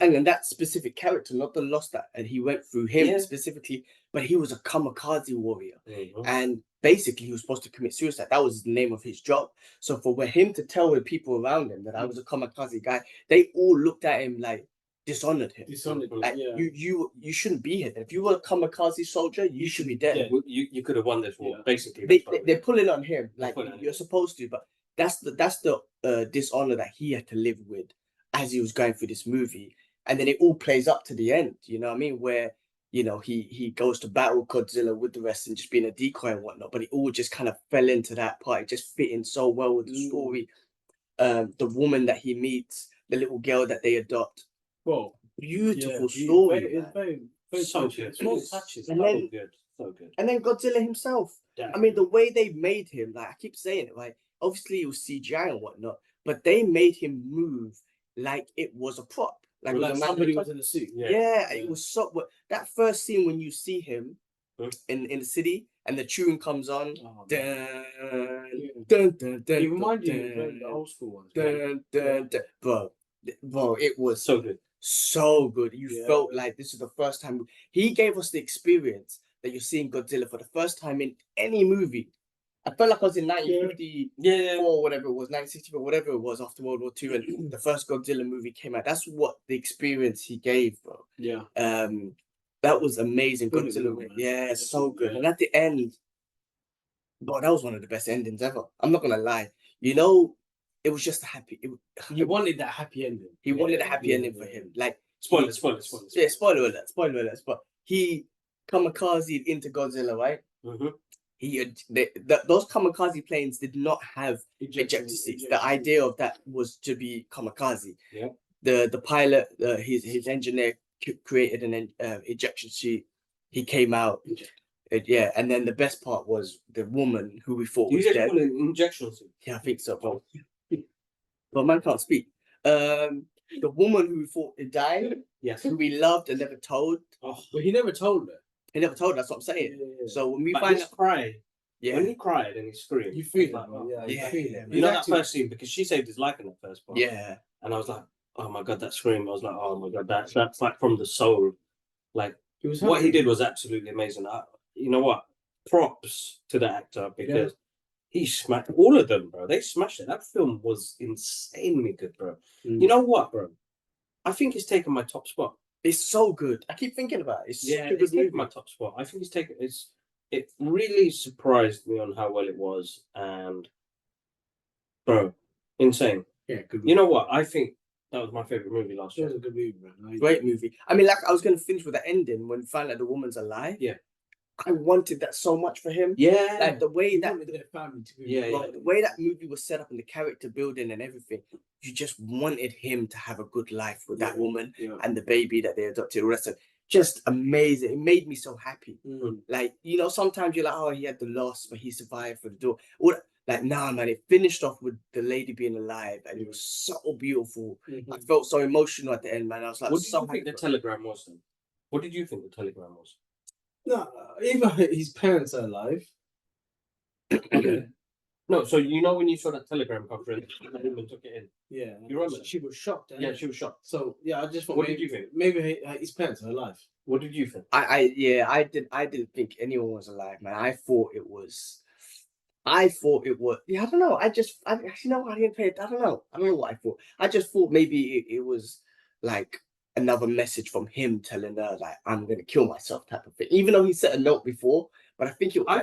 And that specific character, not the loss that and he went through him specifically, but he was a kamikaze warrior. And basically he was supposed to commit suicide. That was the name of his job. So for him to tell the people around him that I was a kamikaze guy, they all looked at him like dishonored him. Like, you shouldn't be here. If you were a kamikaze soldier, you should be dead. You could have won this war. Basically, they're pulling on him like you're supposed to, but that's the dishonor that he had to live with as he was going through this movie. And then it all plays up to the end, you know what I mean? Where, you know, he goes to battle Godzilla with the rest and just being a decoy and whatnot, but it all just kind of fell into that part. It just fit in so well with the story. The woman that he meets, the little girl that they adopt. Well, beautiful story. It's very so good. Small touches. And then, so good. And then Godzilla himself. I mean, the way they made him, like I keep saying it, right? Obviously it was CGI and whatnot, but they made him move like it was a prop. Like somebody was in a suit. It was so. That first scene when you see him in the city and the tune comes on, dun, dun, dun, dun, it reminded you of the old school ones. Dun, dun, dun. Bro, it was so good. So good. You felt like this is the first time he gave us the experience that you're seeing Godzilla for the first time in any movie. I felt like I was in 1954, whatever it was, 1964, whatever it was, after World War II, and the first Godzilla movie came out. That's what the experience he gave, bro. Yeah. That was amazing. Godzilla, so good. And at the end, bro, that was one of the best endings ever. I'm not gonna lie. You know, it was just a happy. You wanted that happy ending. He wanted a happy ending for him. Like spoiler. Yeah, spoiler alert. But he kamikaze into Godzilla, right? Those kamikaze planes did not have ejector seats. The idea of that was to be kamikaze. Yeah. The pilot, his engineer created an ejection seat. He came out. And then the best part was the woman who we thought was dead. An injection seat. Yeah, I think so. But man can't speak. The woman who we thought died, who we loved and never told. But he never told her. He never told us. That's what I'm saying. So when we But find his out, cry, yeah, when he cried and he screamed, You feel it, like, man. oh, Yeah, yeah, you feel yeah, it. you know that actually- first scene, because she saved his life in that first part. yeah, And I was like, oh my god, that scream. I was like, oh my god, that's like from the soul. Like It was what he happening. did was absolutely amazing. You know what? Props to the actor because he smashed all of them, bro. They smashed it. That film was insanely good, bro. Mm. You know what, bro? I think he's taken my top spot. it's so good. I keep thinking about it. It's such a It's good taken movie. my top spot. I think he's taken it really surprised me on how well it was, and bro, insane. Yeah, good. You know what? I think that was my favorite movie last It year. was a good movie, man. Great movie. I mean, like I was gonna finish with the ending when we find out the woman's alive. Yeah. I wanted that so much for him. Yeah, Like the way You that wanted their family to be. Yeah, bro, the way that movie was set up and the character building and everything, you just wanted him to have a good life with that woman Yeah. and the baby that they adopted. The rest of just amazing. It made me so happy. Mm. Like, you know, sometimes you're like, oh, he had the loss, but he survived for the door. Or like, nah, man, it finished off with the lady being alive, and it was so beautiful. Mhm. I felt so emotional at the end, man. I was like, what did so you think the happy. telegram was then? What did you think the telegram was? No, even his parents are alive. Okay. No, so you know when you saw that telegram come through, the woman took it in. Yeah, You remember? she was shocked. Yeah, she was shocked. So yeah, I just thought What maybe, did you think? Maybe his parents are alive. What did you think? I didn't think anyone was alive, man. I thought it was. Yeah, I don't know. You know, I didn't pay it. I don't know what I thought. I just thought maybe it was like another message from him telling her like I'm gonna kill myself type of thing. Even though he sent a note before, but I think I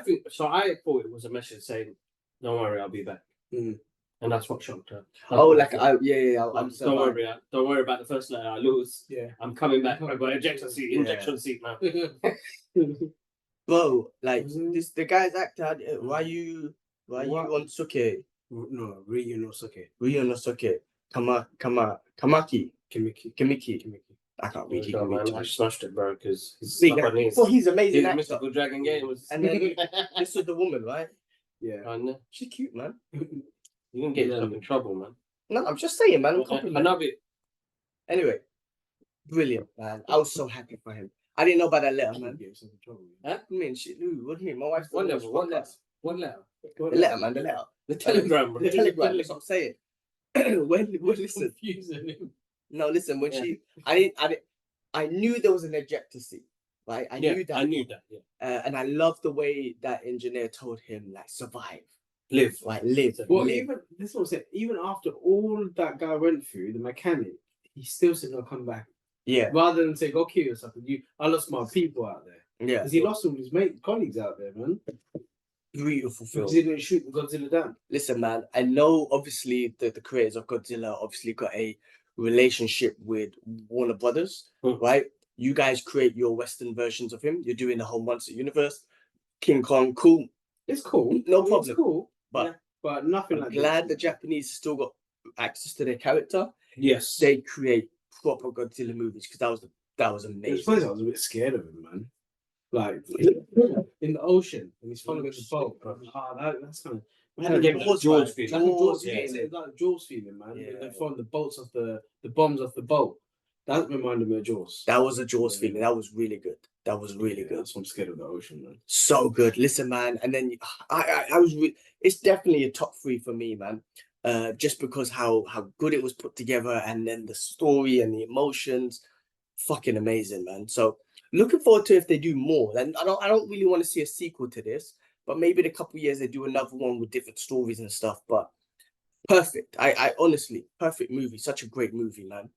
thought it was a message saying, "Don't worry, I'll be back," Mm. and that's what shocked her. oh, That's like what- yeah, like, I'm so don't worry about the first letter I lose. Yeah. I'm coming back. I've got injection Yeah. seat now. bro. Like Mhm. the guy's actor. Why you What? on Suke? No, Ryu no Suke. Ryu no Suke. Kamaki. Kimiki. I can't read. He Oh, can man, read. I smashed it, bro. Because he's Big stuck on his. well, he's amazing His actor. mystical dragon game was. And then this was the woman, right? Yeah. I know. She's cute, man. You can get yourself in trouble, man. No, I'm just saying, man. I'm I complimenting. know, but Anyway, brilliant, man. I was so happy for him. I didn't know about that letter, man. Get yourself in trouble. Huh? I mean, shit, dude, what do you mean? My wife's What doing level? this What podcast. letter? What letter? The letter, man. The letter. The telegram, bro. The telegram. That's what I'm saying. when listen, Confusing him. no, listen. When Yeah. I knew there was an ejector seat, right? I knew that. I knew that. Yeah. And I love the way that engineer told him, like, survive, Live. like, live. Well, live. even this is what I'm saying. Even after all that guy went through, the mechanic, he still said, "No, come back." Yeah, Rather than say, "Go kill yourself." I lost my people out there yeah. because he lost all his colleagues out there, man. Beautiful film. Because he didn't shoot Godzilla down. Listen, man, I know obviously the creators of Godzilla obviously got a relationship with Warner Brothers, right? You guys create your Western versions of him. You're doing the whole Monster Universe. King Kong, cool. It's cool. No It's problem. cool, But but nothing I'm like glad this. the Japanese still got access to their character. Yes. They create proper Godzilla movies because that was It was amazing. funny. I was a bit scared of him, man. Like in the ocean, and he's following the boat. That's kind of. It gave me that Jaws feeling. Jaws, yeah. it's like Jaws feeling, man. Yeah. They're throwing the boats off the bombs off the boat. That reminded me of Jaws. That was a Jaws Yeah. feeling. That was really good. That was really good. That's why I'm scared of the ocean, man. So good. Listen, man. And then I was it's definitely a top 3 for me, man. Just because how good it was put together, and then the story and the emotions, fucking amazing, man. So looking forward to if they do more. And I don't really want to see a sequel to this, but maybe in a couple of years they do another one with different stories and stuff. But perfect. I honestly, perfect movie. Such a great movie, man.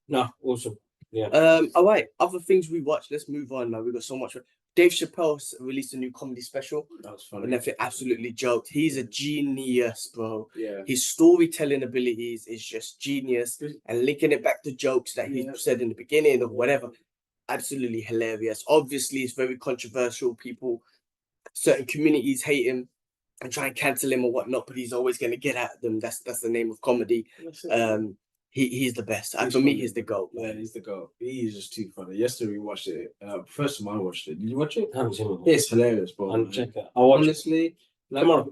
No, awesome. Yeah. All right. Other things we watched. Let's move on, man. We got so much. Dave Chappelle released a new comedy special. That was funny. And Netflix absolutely joked. He's a genius, bro. Yeah. His storytelling abilities is just genius, and linking it back to jokes that he said in the beginning or whatever. Absolutely hilarious. Obviously, it's very controversial. People, certain communities hate him and try and cancel him or whatnot, but he's always going to get at them. That's the name of comedy. He's the best. And for me, he's the GOAT. Yeah, he's the GOAT. He's just too funny. Yesterday we watched it. First time I watched it. Did you watch it? I haven't seen it. It's hilarious, bro. I'll check it. I'll watch it. Honestly, like Tomorrow.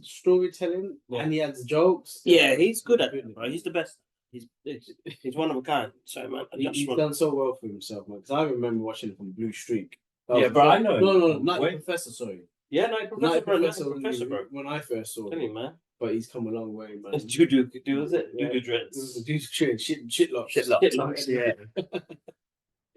storytelling, and he adds jokes. Yeah, he's good at it, bro. He's the best. He's one of a kind. So, man, He's done so well for himself, man. Because I remember watching it from Blue Streak. Yeah, but I know. No, Night Wait. Professor. Sorry, Yeah, Night Professor, Night bro. Professor. Night Professor, bro. When I first saw Tell him, you, man. but he's come a long way, man. It's Juju. Was it? Yeah. Juju Dreads. Dude's shit locks. Shitlocks, yeah.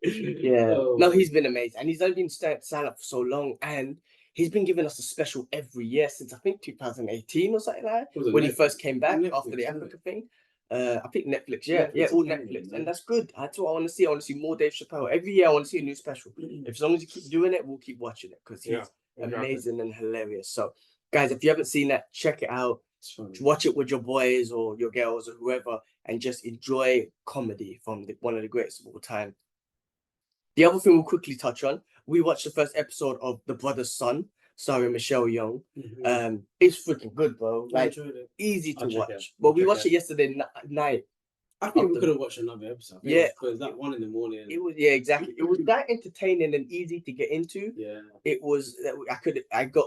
Yeah. Oh. No, he's been amazing. And he's only been signed up for so long. And he's been giving us a special every year since I think 2018 or something like that. When he first came back after the Africa thing. I think Netflix, all Netflix. And that's good. That's what I want to see. I want to see more Dave Chappelle. Every year I want to see a new special. If as long as you keep doing it, we'll keep watching it because he's amazing and hilarious. So guys, if you haven't seen that, check it out. Watch it with your boys or your girls or whoever and just enjoy comedy from one of the greatest of all time. The other thing we'll quickly touch on, we watched the first episode of The Brother's Son, starring Michelle Yeun. It's freaking good, bro. Like, easy to watch. But we watched it yesterday night. I think we could have watched another episode. Yeah. Because that 1 in the morning. It was, exactly. It was that entertaining and easy to get into. Yeah. It was,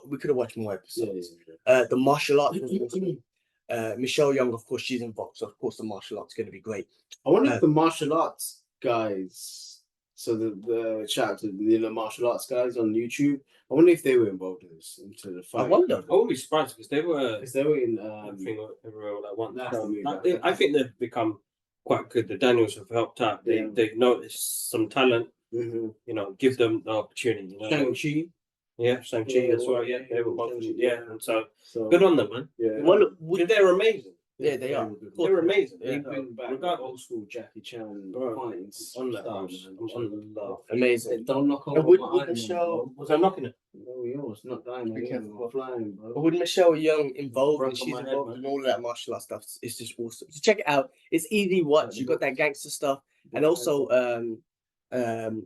we could have watched more episodes. Yeah. The martial arts was awesome. Michelle Yeun, of course, she's involved. So, of course, the martial arts is going to be great. I wonder if the martial arts guys, so the shout out to the martial arts guys on YouTube, I wonder if they were involved in this, into the fight. I wonder. I won't be surprised because they were in everything everywhere all at once. That's So, the movie, I think they've become quite good. The Daniels have helped out. They've noticed some talent. You know, give them the opportunity. You know? Shang-Chi. Yeah, Shang-Chi as well. Yeah, they were both. Shang-Chi, Yeah, and so good on them, man. Yeah. Well, They're amazing. yeah, they are. They're amazing. They bring back old school Jackie Chan fights. On that, man. On love. Amazing. Don't knock on And my with island, Michelle, bro. Was I knocking it? No, yours not dying. Be careful. We're flying, bro. but with Michelle Yeun involved Broke and on she's my head, involved man. in all of that martial arts stuff, it's just awesome. So check it out. It's easy watch. You got that gangster stuff, and also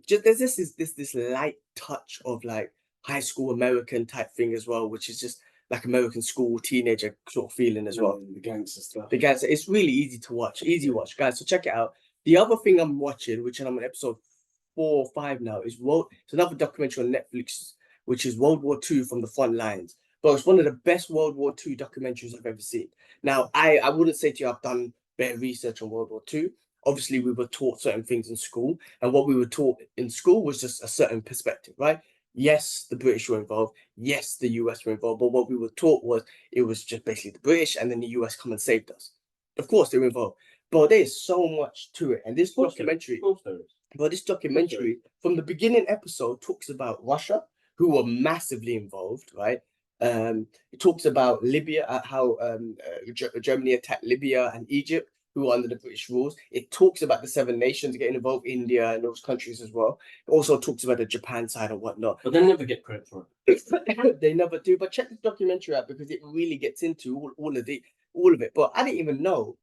just there's this light touch of like high school American type thing as well, which is just like American school teenager sort of feeling as well. The gangster stuff. The gangster, it's really easy to watch, watch, guys. So check it out. The other thing I'm watching, which I'm on episode 4 or 5 now, is it's another documentary on Netflix, which is World War II from the front lines. But it's one of the best World War II documentaries I've ever seen. Now, I wouldn't say to you I've done better research on World War II. Obviously, we were taught certain things in school, and what we were taught in school was just a certain perspective, right? Yes, the British were involved. Yes, the US were involved. But what we were taught was it was just basically the British, and then the US come and saved us. Of course, they were involved. But there's so much to it. And this documentary, from the beginning episode, talks about Russia, who were massively involved, right? It talks about Libya, how Germany attacked Libya and Egypt, who were under the British rules. It talks about the 7 nations getting involved, India and those countries as well. It also talks about the Japan side and whatnot. But they never get credit for it. They never do. But check this documentary out because it really gets into all of it. But I didn't even know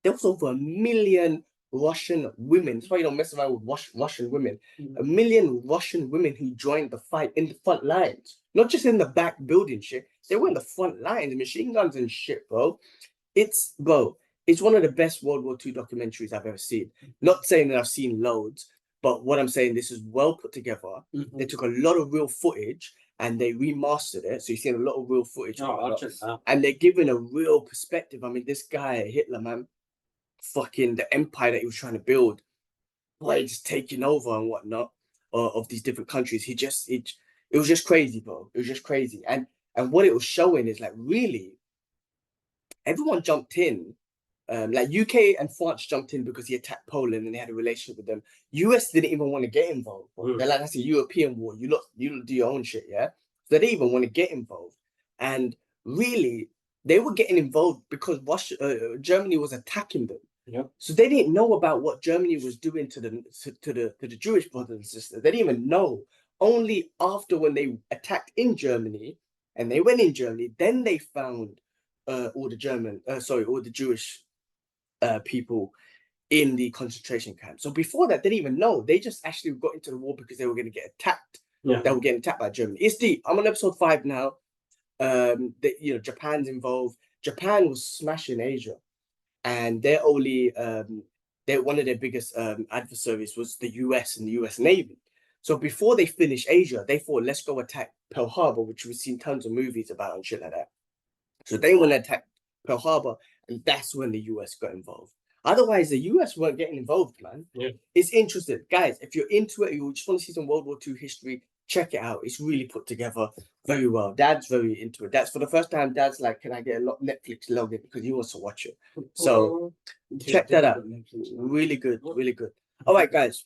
there was over 1 million Russian women. That's why you don't mess around with Russian women. 1 million Russian women who joined the fight in the front lines, not just in the back building shit. They were in the front lines, machine guns and shit, bro. It's one of the best World War II documentaries I've ever seen. Not saying that I've seen loads, but what I'm saying, this is well put together. They took a lot of real footage and they remastered it. So you're seeing a lot of real footage. And they're giving a real perspective. I mean, this guy, Hitler, man, fucking the empire that he was trying to build, boy, just taking over and whatnot of these different countries. It was just crazy, bro. It was just crazy. And what it was showing is like, really, everyone jumped in. Like UK and France jumped in because he attacked Poland and they had a relationship with them. US didn't even want to get involved. They're like, that's a European war. You do your own shit, yeah? So they didn't even want to get involved. And really, they were getting involved because Germany was attacking them. Yeah. So they didn't know about what Germany was doing to the Jewish brothers and sisters. They didn't even know. Only after when they attacked in Germany and they went in Germany, then they found all the Jewish people in the concentration camp. So before that, they didn't even know. They just actually got into the war because they were going to get attacked. Yeah. They were getting attacked by Germany. It's deep. I'm on episode 5 now. Japan's involved. Japan was smashing Asia, and they're only one of their biggest adversaries was the US and the US Navy. So before they finished Asia, they thought, let's go attack Pearl Harbor, which we've seen tons of movies about and shit like that. So they want to attack Pearl Harbor, and that's when the US got involved. Otherwise, the US weren't getting involved, man. Yeah. It's interesting. Guys, if you're into it, you just want to see some World War II history, check it out. It's really put together very well. Dad's very into it. That's for the first time. Dad's like, can I get a Netflix login because he wants to watch it. So check that out. Really good, really good. All right, guys,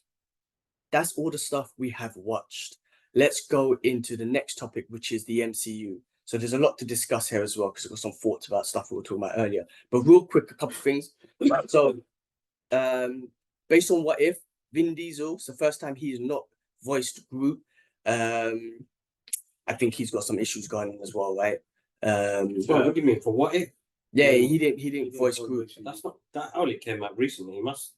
that's all the stuff we have watched. Let's go into the next topic, which is the MCU. So there's a lot to discuss here as well because I've got some thoughts about stuff we were talking about earlier. But real quick, a couple of things. So, based on What If, Vin Diesel, it's the first time he's not voiced Groot. I think he's got some issues going on as well, right? What do you mean for What If? Yeah, he didn't voice Groot. That's not that only came out recently. He must.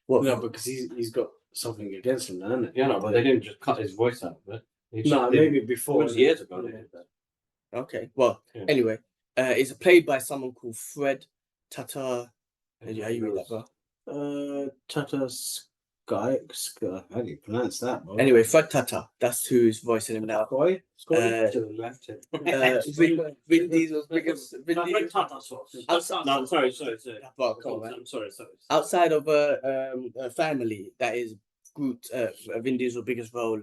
What? No, because he's got something against him, hasn't it? Yeah, no, but they didn't just cut his voice out. But no, maybe before. It was years ago. They did that. Okay. Well, Yeah. anyway, it's played by someone called Fred Tata. How you read that, bro? Tata Sky. How do you pronounce that, bro? Anyway, Fred Tata. That's who's voicing him now. Sky? To the left. Vin Diesel's biggest. No, sorry. Well, come on, man. I'm sorry. Outside of a family, that is Groot, Vin Diesel's biggest role.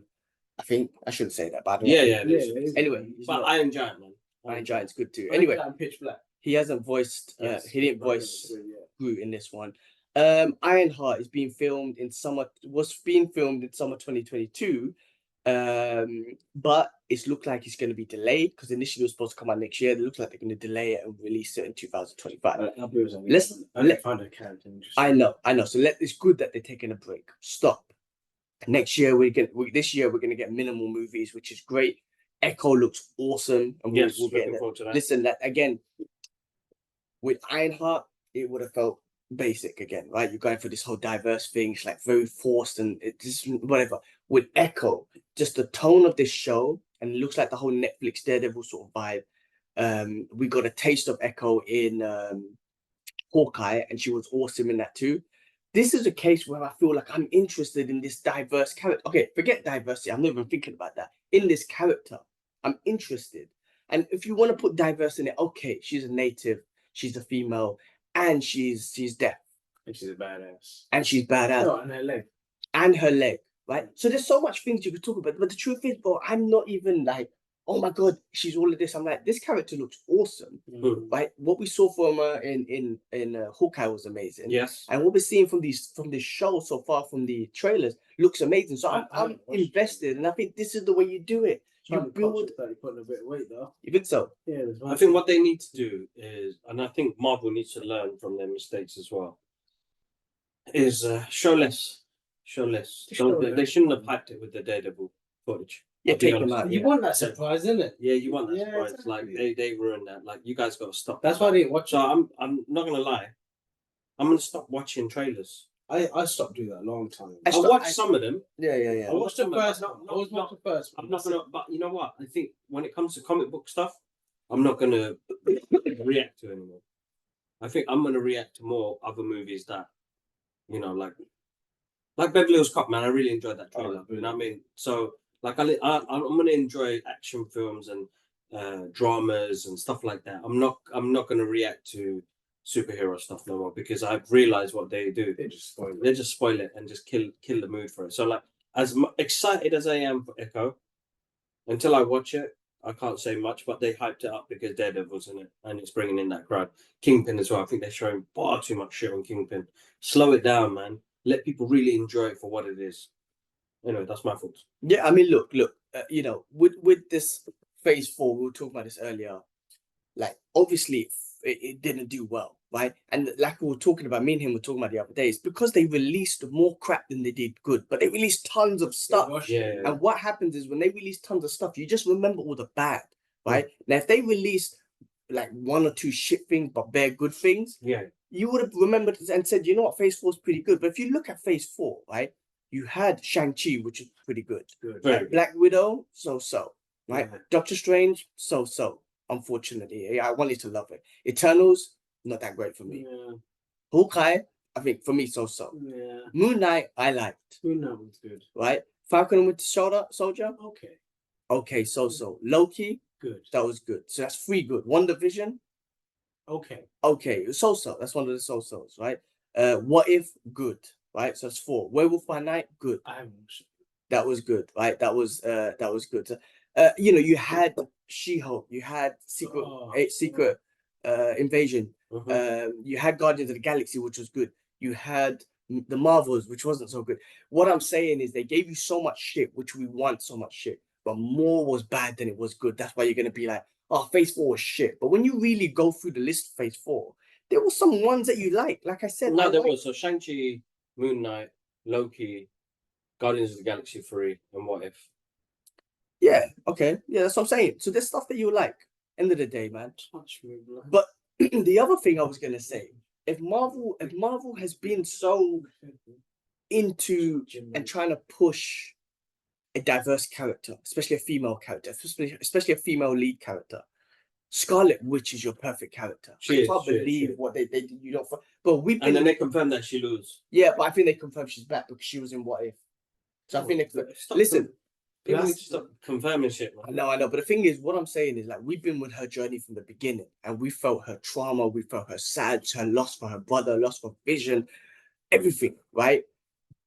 I think I shouldn't say that, but I don't know. Yeah. Anyway, But Iron Giant, man. Iron Giant's good too. Anyway, Pitch Black. he hasn't voiced. Yes. He didn't voice Groot in this one. Ironheart is being filmed in summer. Was being filmed in summer 2022. But it's looked like it's going to be delayed because initially it was supposed to come out next year. It looks like they're going to delay it and release it in 2025. Let's find a character interesting. I know. So it's good that they're taking a break. Stop. Next year this year we're gonna get minimal movies, which is great. Echo looks awesome, and we'll get that. Listen, that again with Ironheart, it would have felt basic again, right? You're going for this whole diverse thing. It's like very forced and it just whatever. With Echo, just the tone of this show, and it looks like the whole Netflix Daredevil sort of vibe. We got a taste of Echo in Hawkeye, and she was awesome in that too. This is a case where I feel like I'm interested in this diverse character. Okay, forget diversity. I'm not even thinking about that. In this character, I'm interested. And if you want to put diverse in it, okay, she's a native, she's a female, and she's deaf. And she's a badass. And she's badass. Oh, and her leg. And her leg, right? So there's so much things you could talk about. But the truth is, bro, I'm not even like, oh my God, she's all of this. I'm like, this character looks awesome, right? What we saw from her in Hawkeye was amazing. Yes. And what we're seeing from this show so far, from the trailers, looks amazing. So I'm invested, and I think this is the way you do it. You build. Putting a bit of weight though. You think so? Yeah. I think what they need to do is, and I think Marvel needs to learn from their mistakes as well, is show less. They shouldn't have hyped it with the Daredevil footage. Yeah, take them out. You want that surprise, isn't it? Yeah, you want that surprise. Exactly. Like they ruined that. Like you guys got to stop. That's why I didn't watch. So I'm not gonna lie. I'm gonna stop watching trailers. I stopped doing that a long time ago. I watched some of them. Yeah. I watched the first. I always watch the first. I'm not gonna. But you know what? I think when it comes to comic book stuff, I'm not gonna react to anymore. I think I'm gonna react to more other movies that, you know, like Beverly Hills Cop. Man, I really enjoyed that trailer. You know what I mean? So like I'm gonna enjoy action films and dramas and stuff like that. I'm not gonna react to superhero stuff no more because I've realized what they do. They just spoil it and just kill the mood for it. So like as excited as I am for Echo, until I watch it, I can't say much. But they hyped it up because Daredevil's in it and it's bringing in that crowd. Kingpin as well. I think they're showing far too much shit on Kingpin. Slow it down, man. Let people really enjoy it for what it is. Anyway, that's my thoughts. Yeah, I mean, look, you know, with this phase 4, we were talking about this earlier. Like, obviously, it didn't do well, right? And like we were talking about, me and him were talking about the other day, it's because they released more crap than they did good, but they released tons of stuff. Yeah. And what happens is when they release tons of stuff, you just remember all the bad, right? Now, if they released like 1 or 2 shit things, but bare good things, you would have remembered and said, you know what, phase 4 is pretty good. But if you look at phase 4, right? You had Shang-Chi, which is pretty good. Very Black Widow, so, right? Yeah. Doctor Strange, so. Unfortunately, I wanted to love it. Eternals, not that great for me. Yeah. Hawkeye, I think for me, so. Yeah. Moon Knight, I liked. Moon Knight was good. Right? Falcon and Winter Soldier, Okay. so. Loki, Good. that was good. So that's 3 good. WandaVision, Okay. so. That's one of the so-sos, right? What If, good, right? So that's 4. Werewolf by Night, good. I haven't watched it. That was good, right? That was good. You know, you had She-Hulk, you had Secret Invasion, you had Guardians of the Galaxy, which was good. You had the Marvels, which wasn't so good. What I'm saying is they gave you so much shit, which we want so much shit, but more was bad than it was good. That's why you're gonna be like, oh, Phase 4 was shit. But when you really go through the list of Phase 4, there were some ones that you like. Like I said, No, there was. So Shang-Chi, Moon Knight, Loki, Guardians of the Galaxy 3, and What If. Yeah, okay. Yeah, that's what I'm saying. So there's stuff that you like. End of the day, man. Touch me, bro. But the other thing I was gonna say, if Marvel has been so into and trying to push a diverse character, especially a female character, especially a female lead character, Scarlet Witch is your perfect character. I can't believe what they did. You don't. But we've been. And then they confirmed that she lose. Yeah, but I think they confirmed she's back because she was in What If. So I think they listen. People need to stop confirming shit, man. I know, but the thing is, what I'm saying is like we've been with her journey from the beginning, and we felt her trauma, we felt her sad, her loss for her brother, loss for Vision, everything, right?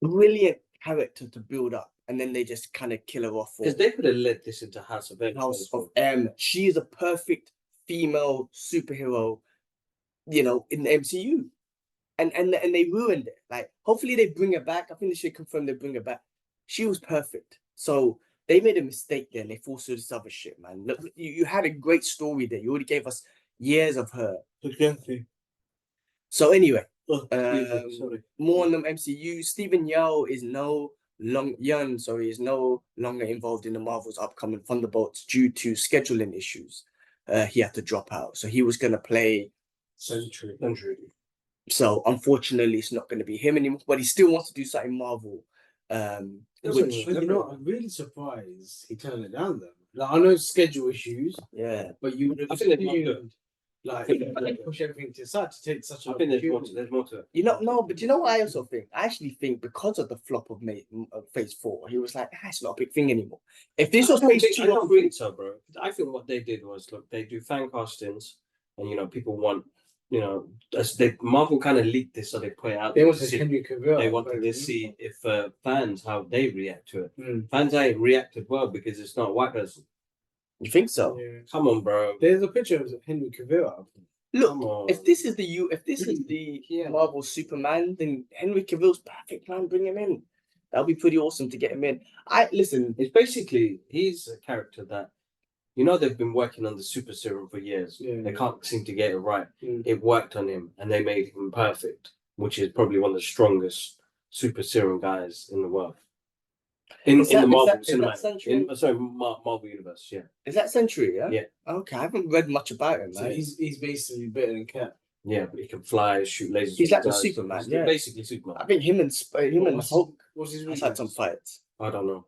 Brilliant character to build up, and then they just kind of kill her off. Because they could have led this into House of M. House of M. She is a perfect female superhero, you know, in the MCU, and they ruined it. Like, hopefully they bring her back. I think they should confirm they bring her back. She was perfect, so. They made a mistake there and they forced her this other shit, man. Look, you had a great story there. You already gave us years of her. Exactly. So anyway, sorry. More on the MCU. Stephen Yeun is no longer involved in the Marvel's upcoming Thunderbolts due to scheduling issues. He had to drop out. So he was going to play Sentry. So unfortunately, it's not going to be him anymore, but he still wants to do something Marvel. Which, you know, I'm really surprised he turned it down though. Like, I know schedule issues, yeah, but you would have assumed, like push everything to the side to take such. I think there's more to it. You know, no, but you know what I also think? I actually think because of the flop of Phase 4, he was like, it's not a big thing anymore. If this was Phase 2 I don't think so, bro. I think what they did was, look, they do fan castings, and you know, people want. You know, Marvel kind of leaked this, so they put it out. They wanted Henry Cavill. They wanted to see if fans how they react to it. Fans ain't reacted well because it's not a white person. You think so? Yeah. Come on, bro. There's a picture of Henry Cavill. Look, if this is the Marvel Superman, then Henry Cavill's perfect, man. Bring him in. That'll be pretty awesome to get him in. It's basically he's a character that. You know, they've been working on the super serum for years. They can't seem to get it right. It worked on him and they made him perfect, which is probably one of the strongest super serum guys in the world. In the Marvel cinematic. Marvel Universe, yeah. Is that Sentry, yeah? Yeah. Okay, I haven't read much about him, So man. he's basically better than Cap. Yeah, but he can fly, shoot lasers. He's like the Superman, yeah. Basically Superman. I think him and Hulk has had some fights. I don't know.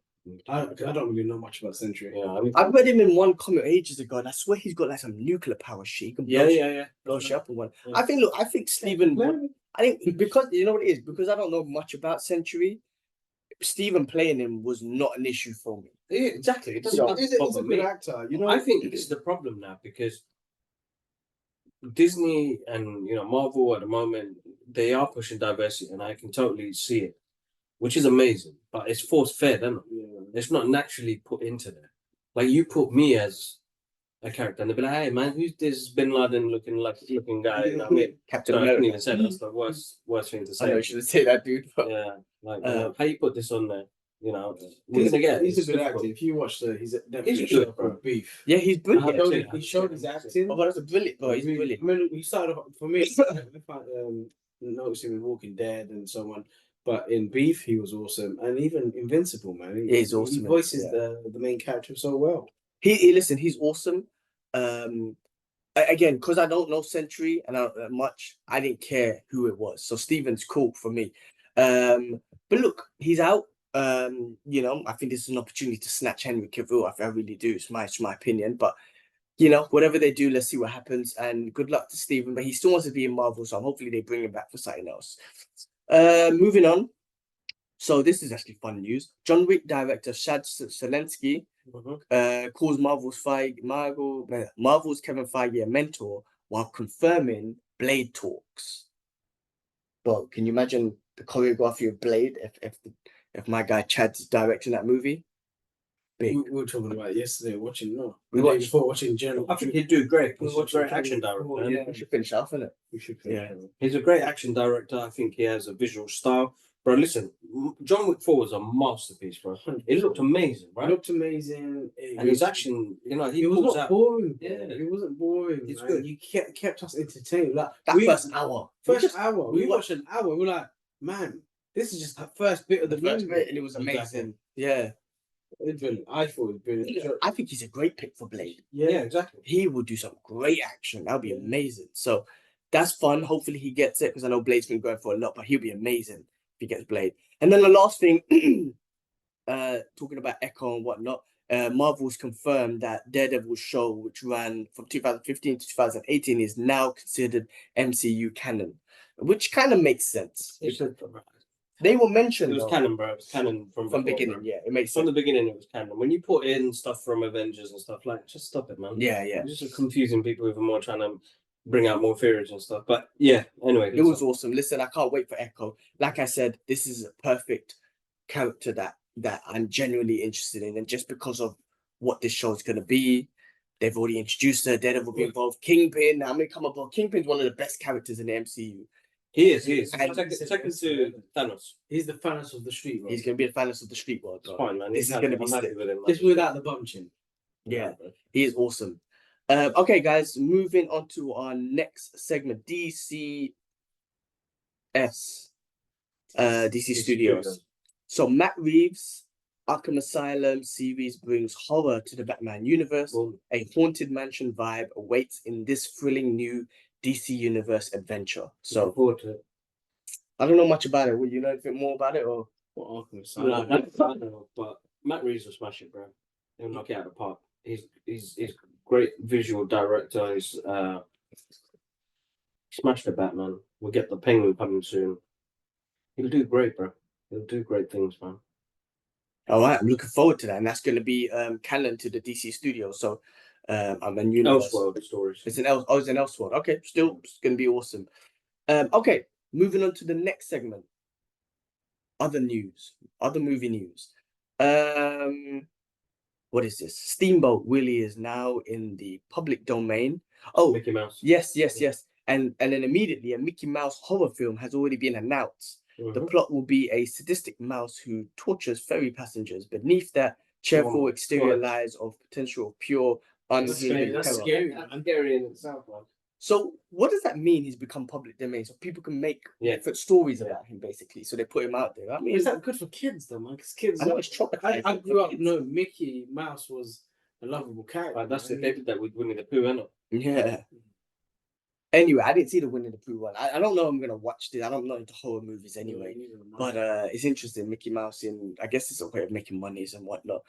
I don't really know much about Sentry. Yeah, I read him in one comic ages ago, and I swear he's got like some nuclear power shit. He can blow shit up in one. Yeah. I think Stephen. I think because you know what it is, because I don't know much about Sentry. Stephen playing him was not an issue for me. Yeah, exactly. He's a good actor. You know, I think this is the problem now because Disney and Marvel at the moment they are pushing diversity, and I can totally see it. Which is amazing, but it's force fed, isn't it? Yeah. It's not naturally put into there. Like you put me as a character, and they'll be like, "Hey man, who's this Bin Laden looking guy?" You know what I mean? Captain America. I couldn't even say that's the worst thing to say. I know you should say that, dude. But... Yeah, like how you put this on there? You know, we're gonna get. He's a good actor. If you watch he's good, bro. Beef. Yeah, he's brilliant. He showed his acting. Oh, that's a brilliant. Bro, he's brilliant. I mean, he started off for me. Noticing with Walking Dead and so on. But in Beef, he was awesome, and even Invincible, man. He's awesome. He voices the main character so well. He's awesome. Again, because I don't know Sentry and I don't know much, I didn't care who it was. So Steven's cool for me. But look, he's out. I think this is an opportunity to snatch Henry Cavill. I really do. It's my opinion, but. Whatever they do, let's see what happens. And good luck to Steven. But he still wants to be in Marvel, so hopefully they bring him back for something else. Moving on. So this is actually fun news. John Wick director Chad Stahelski calls Marvel's Kevin Feige a mentor while confirming Blade talks. Bro, can you imagine the choreography of Blade if if my guy Chad's directing that movie, big. We were talking about it yesterday, watching We the day watched- before watching General. I think he'd do great. We He's a watched great General action director. before, man. yeah. We should finish off, innit? We should. Yeah. He's a great action director. I think he has a visual style. Bro, listen, John Wick 4 was a masterpiece, bro. It looked amazing, It right? looked amazing. And his action, you know, he It was pulls not out. boring. Bro. Yeah. It wasn't boring. It's man. good. You kept us entertained. Like That first hour. first hour, we we watched an hour. We're like, man, this is just the first bit of the first movie. bit, and it was amazing. Exactly. Yeah. It's brilliant. I thought it was brilliant. I think he's a great pick for Blade. Yeah, exactly. He will do some great action. That would be amazing. So that's fun. Hopefully he gets it because I know Blade's been going for a lot, but he'll be amazing if he gets Blade. And then the last thing, talking about Echo and whatnot, Marvel's confirmed that Daredevil's show, which ran from 2015 to 2018, is now considered MCU canon, which kind of makes sense. They were mentioned. It was though, canon, bro. It was canon from before, beginning. bro. Yeah, it makes From sense. the beginning, it was canon. When you put in stuff from Avengers and stuff, like, just stop it, man. Yeah. You're just confusing people even more, trying to bring out more theories and stuff. But yeah, anyway. It was awesome. Listen, I can't wait for Echo. Like I said, this is a perfect character that I'm genuinely interested in. And just because of what this show is going to be, they've already introduced her. Daredevil will be involved. Kingpin, I'm going to come up. Kingpin's one of the best characters in the MCU. He is. And Second to Thanos. He's the Thanos of the street. He's going to be the Thanos of the street world. It's bro. fine, man. This is going to be I'm happy sick. with him. Just without the bum chin. Yeah, he is awesome. Okay, guys, moving on to our next segment, DCS, DC Studios. So Matt Reeves' Arkham Asylum series brings horror to the Batman universe. Boom. A haunted mansion vibe awaits in this thrilling new DC Universe adventure. Looking So forward to it. I don't know much about it. Would you know anything more about it, or What Arkham No, Asylum? that's I don't know, but Matt Reeves will smash it, bro. He'll knock it out of the park. He's great visual director. He's smashed the Batman. We'll get the Penguin coming soon. He'll do great, bro. He'll do great things, man. all right? I'm looking forward to that, and that's going to be canon to the DC Studios. So I'm a universe. Elseworld stories. It's an Elseworld. Okay, still it's gonna be awesome. Okay, moving on to the next segment. Other news, other movie news. What is this? Steamboat Willie is now in the public domain. Oh, Mickey Mouse. yes. And then immediately a Mickey Mouse horror film has already been announced. The Mhm. plot will be a sadistic mouse who tortures ferry passengers. Beneath that cheerful Oh, exterior God. lies of potential pure That's scary. unhuman That's terror. scary. That's scary in itself, man. So what does that mean? He's become public domain, so people can make Yeah. different stories about him, basically. So they put him out there. I mean, Is that good for kids though, man? Because kids. I know it's traumatizing. I grew for up. kids. No, Mickey Mouse was a lovable character. Like, that's man. if they did that with Winnie the Pooh, innit? Yeah. Anyway, I didn't see the Winnie the Pooh one. I don't know. I'm gonna watch this. I'm not into horror movies anyway. But it's interesting. Mickey Mouse in. I guess it's a way of making monies and whatnot.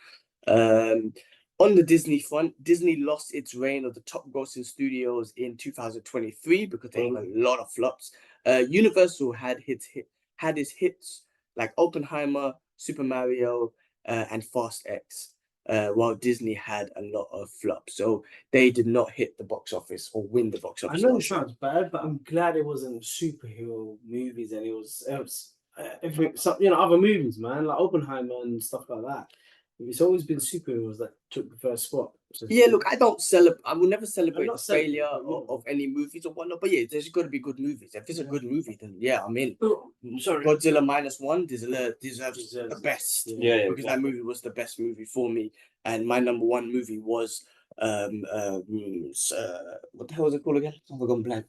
On the Disney front, Disney lost its reign of the top grossing studios in 2023 because they had a lot of flops. Universal had its hits like Oppenheimer, Super Mario, and Fast X, while Disney had a lot of flops. So they did not hit the box office or win the box I office. know it last year. sounds bad, but I'm glad it wasn't superhero movies and it was other movies, man, like Oppenheimer and stuff like that. It's always been superheroes that took the first spot. So Yeah, look, I don't celebrate. I will never celebrate not the failure celebrating, but, of any movies or whatnot. But yeah, there's got to be good movies. If it's a good movie, then yeah, I'm in. Sorry. Godzilla Minus One deserves the best Yeah, because that movie was the best movie for me. And my number one movie was what the hell was it called again? I've gone blank.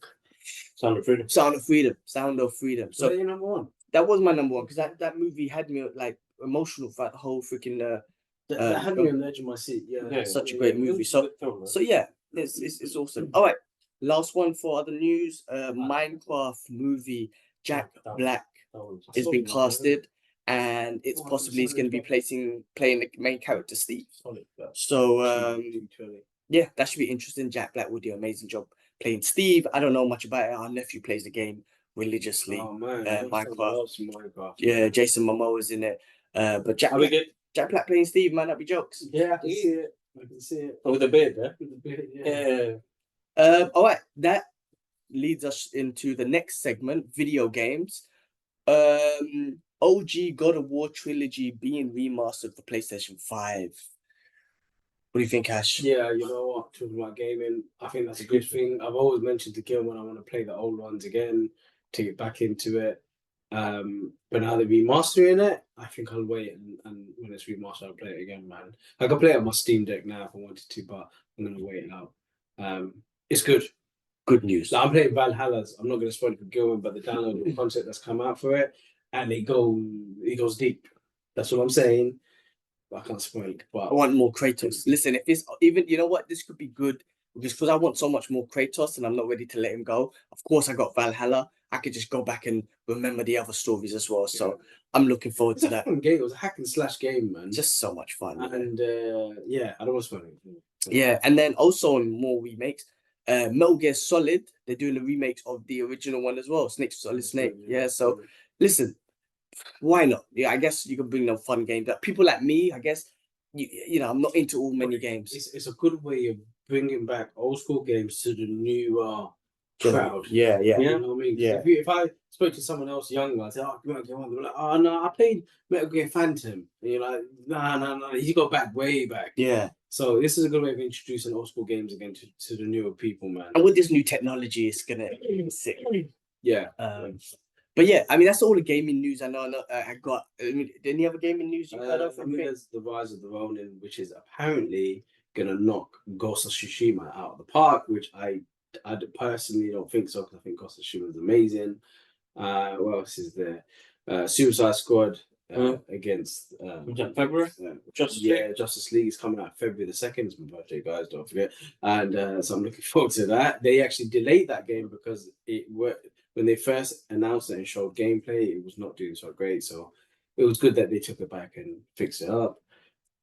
Sound of Freedom. Sound of Freedom. Sound of Freedom. So So your number one. that was my number one because that movie had me like emotional throughout the whole freaking. That had me on the edge of my seat. Yeah, Yeah, such a great It was movie. a So good film, man. So yeah, it's awesome. All right, last one for other news. Minecraft movie Jack That Black one's- has been casted, and it's Oh, possibly he's going to be playing the main character Steve. solid. So 220. yeah, that should be interesting. Jack Black would do an amazing job playing Steve. I don't know much about it. Our nephew plays the game religiously. Oh man, Minecraft. Yeah, Jason Momoa is in it. But Are we good? Jack Black playing Steve might not be jokes. Yeah, I can see it. I can see it. Oh, with the beard, yeah? With the beard, yeah. Yeah. All right, that leads us into the next segment, video games. OG God of War trilogy being remastered for PlayStation 5. What do you think, Ash? Yeah, you know what? Talking about gaming, I think that's a good thing. I've always mentioned to Gil when I want to play the old ones again to get back into it. But now they're remastering it, I think I'll wait and when it's remastered, I'll play it again, man. I can play it on my Steam Deck now if I wanted to, but I'm gonna wait it out. It's good. Good news. Like, I'm playing Valhalla's. I'm not gonna spoil it for Gilman, but the downloadable content that's come out for it, and it goes deep. That's what I'm saying. I can't spoil it, but I want more Kratos. Listen, if it's even, you know what, this could be good because I want so much more Kratos and I'm not ready to let him go. Of course, I got Valhalla. I could just go back and remember the other stories as well. So I'm looking forward to that. Fun game. It was a hack and slash game, man. Just so much fun. And yeah, I don't want to spoil it. Yeah, and then also on more remakes, Metal Gear Solid, they're doing a remake of the original one as well. Solid Snake. Yeah, so listen, why not? Yeah, I guess you can bring them fun games. That people like me, I guess, you know, I'm not into all many games. It's a good way of bringing back old school games to the new crowd. Yeah. You know what I mean? Yeah. If I spoke to someone else younger, I'd say, "Oh, Metal Gear 1," they're like, "Oh no, I played Metal Gear Phantom." And you're like, "No, you got back way back." Yeah. So this is a good way of introducing old school games again to the newer people, man. And with this new technology, it's gonna be sick. Yeah. But yeah, I mean that's all the gaming news I know. I got. I mean, any other gaming news you heard of? I mean, there's the Rise of the Ronin, which is apparently gonna knock Ghost of Tsushima out of the park, which I personally don't think so because I think Ghost of Tsushima is amazing. What else is there? Suicide Squad against February. Justice League is coming out February the 2nd. It's my birthday, guys. Don't forget. And so I'm looking forward to that. They actually delayed that game because when they first announced it and showed gameplay, it was not doing so great. So it was good that they took it back and fixed it up.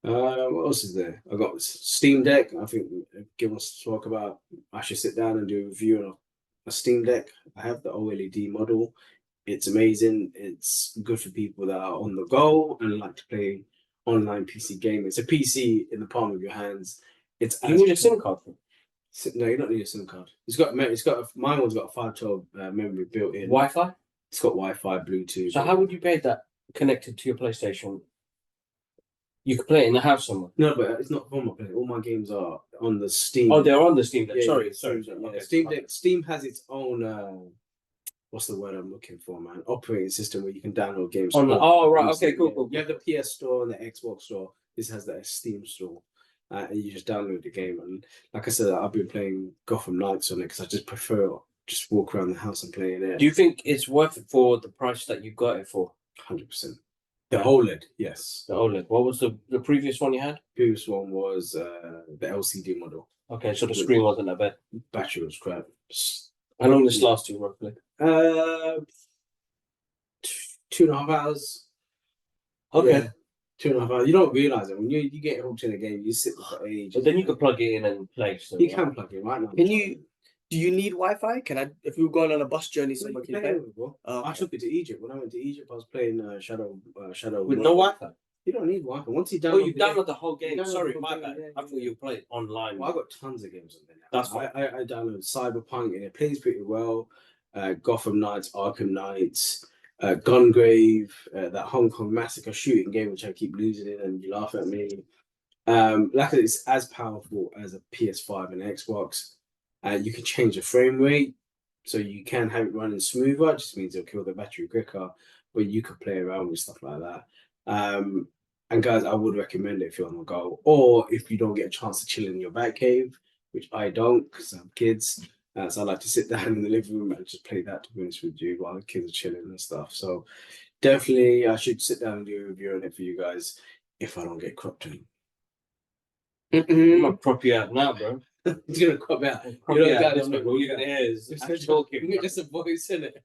What else is there? I got Steam Deck. I think Gil wants to talk about. I should sit down and do a review on a Steam Deck. I have the OLED model. It's amazing. It's good for people that are on the go and like to play online PC gaming. It's a PC in the palm of your hands. You need a SIM card for it? No, you don't need a SIM card. Mine one's got a 512 memory built in. Wi-Fi? It's got Wi-Fi, Bluetooth. So how would you pay that connected to your PlayStation? You could play it in the house somewhere. No, but it's not on my play. All my games are on the Steam. Oh, they're on the Steam Deck. Yeah, sorry. yeah. Okay. Steam Deck. Steam has its own. What's the word I'm looking for, man? Operating system where you can download games. Oh, right. Okay, cool. You have the PS Store and the Xbox Store. This has the Steam Store. And you just download the game. And like I said, I've been playing Gotham Knights on it because I just prefer just walk around the house and playing it. Do you think it's worth it for the price that you got it for? 100%. The OLED, yes. The OLED. What was the previous one you had? Previous one was the LCD model. Okay, so the screen wasn't that bad. Battery was crap. How long does this last you roughly? 2.5 hours. Okay. Yeah. 2.5 hours. You don't realize it when you get hooked in a game. You sit for ages. But then you can plug it in and play. So you can plug it right now. Do you need Wi-Fi? Can I? If we were going on a bus journey, somewhere can play? I took it to Egypt. When I went to Egypt, I was playing Shadow. With no Wi-Fi. You don't need Wi-Fi. Once you download, you download the whole game. Sorry, my bad. I thought you played online. Well, I got tons of games on there. That's fine. I downloaded Cyberpunk and it plays pretty well. Gotham Knights, Arkham Knights, Gungrave, that Hong Kong Massacre shooting game, which I keep losing in, and you laugh at me. Like it's as powerful as a PS5 and Xbox. You can change the frame rate, so you can have it running smoother. It just means it'll kill the battery quicker, but you could play around with stuff like that. And guys, I would recommend it if you're on the go, or if you don't get a chance to chill in your back cave, which I don't because I have kids. So I like to sit down in the living room and just play that, to be honest with you, while the kids are chilling and stuff. So definitely, I should sit down and do a review on it for you guys if I don't get cropped in. I'm gonna crop you out now, bro. He's gonna crop out. All you're gonna hear is talking. Just a voice in it.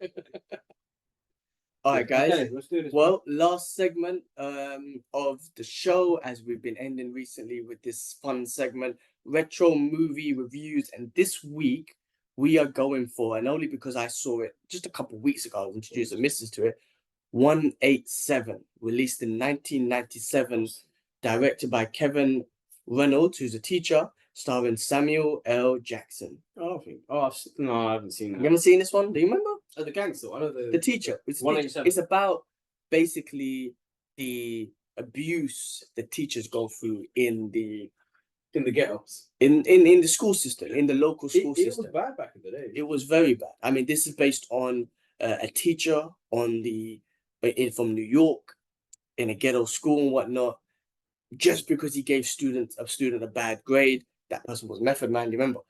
All right, guys. Okay, let's do this. Well, last segment of the show, as we've been ending recently with this fun segment, retro movie reviews, and this week we are going for, and only because I saw it just a couple of weeks ago, I introduced the missus to it, 187, released in 1997, directed by Kevin Reynolds, who's a teacher, starring Samuel L. Jackson. I haven't seen that. You haven't seen this one? Do you remember? The gangster. I know The teacher. It's 187. It's about basically the abuse the teachers go through in the ghettos. in the school system, in the local school It system. was bad back in the day. It was very bad. I mean, this is based on a teacher from New York in a ghetto school and whatnot. Just because he gave a student a bad grade, that person was Method Man. You remember?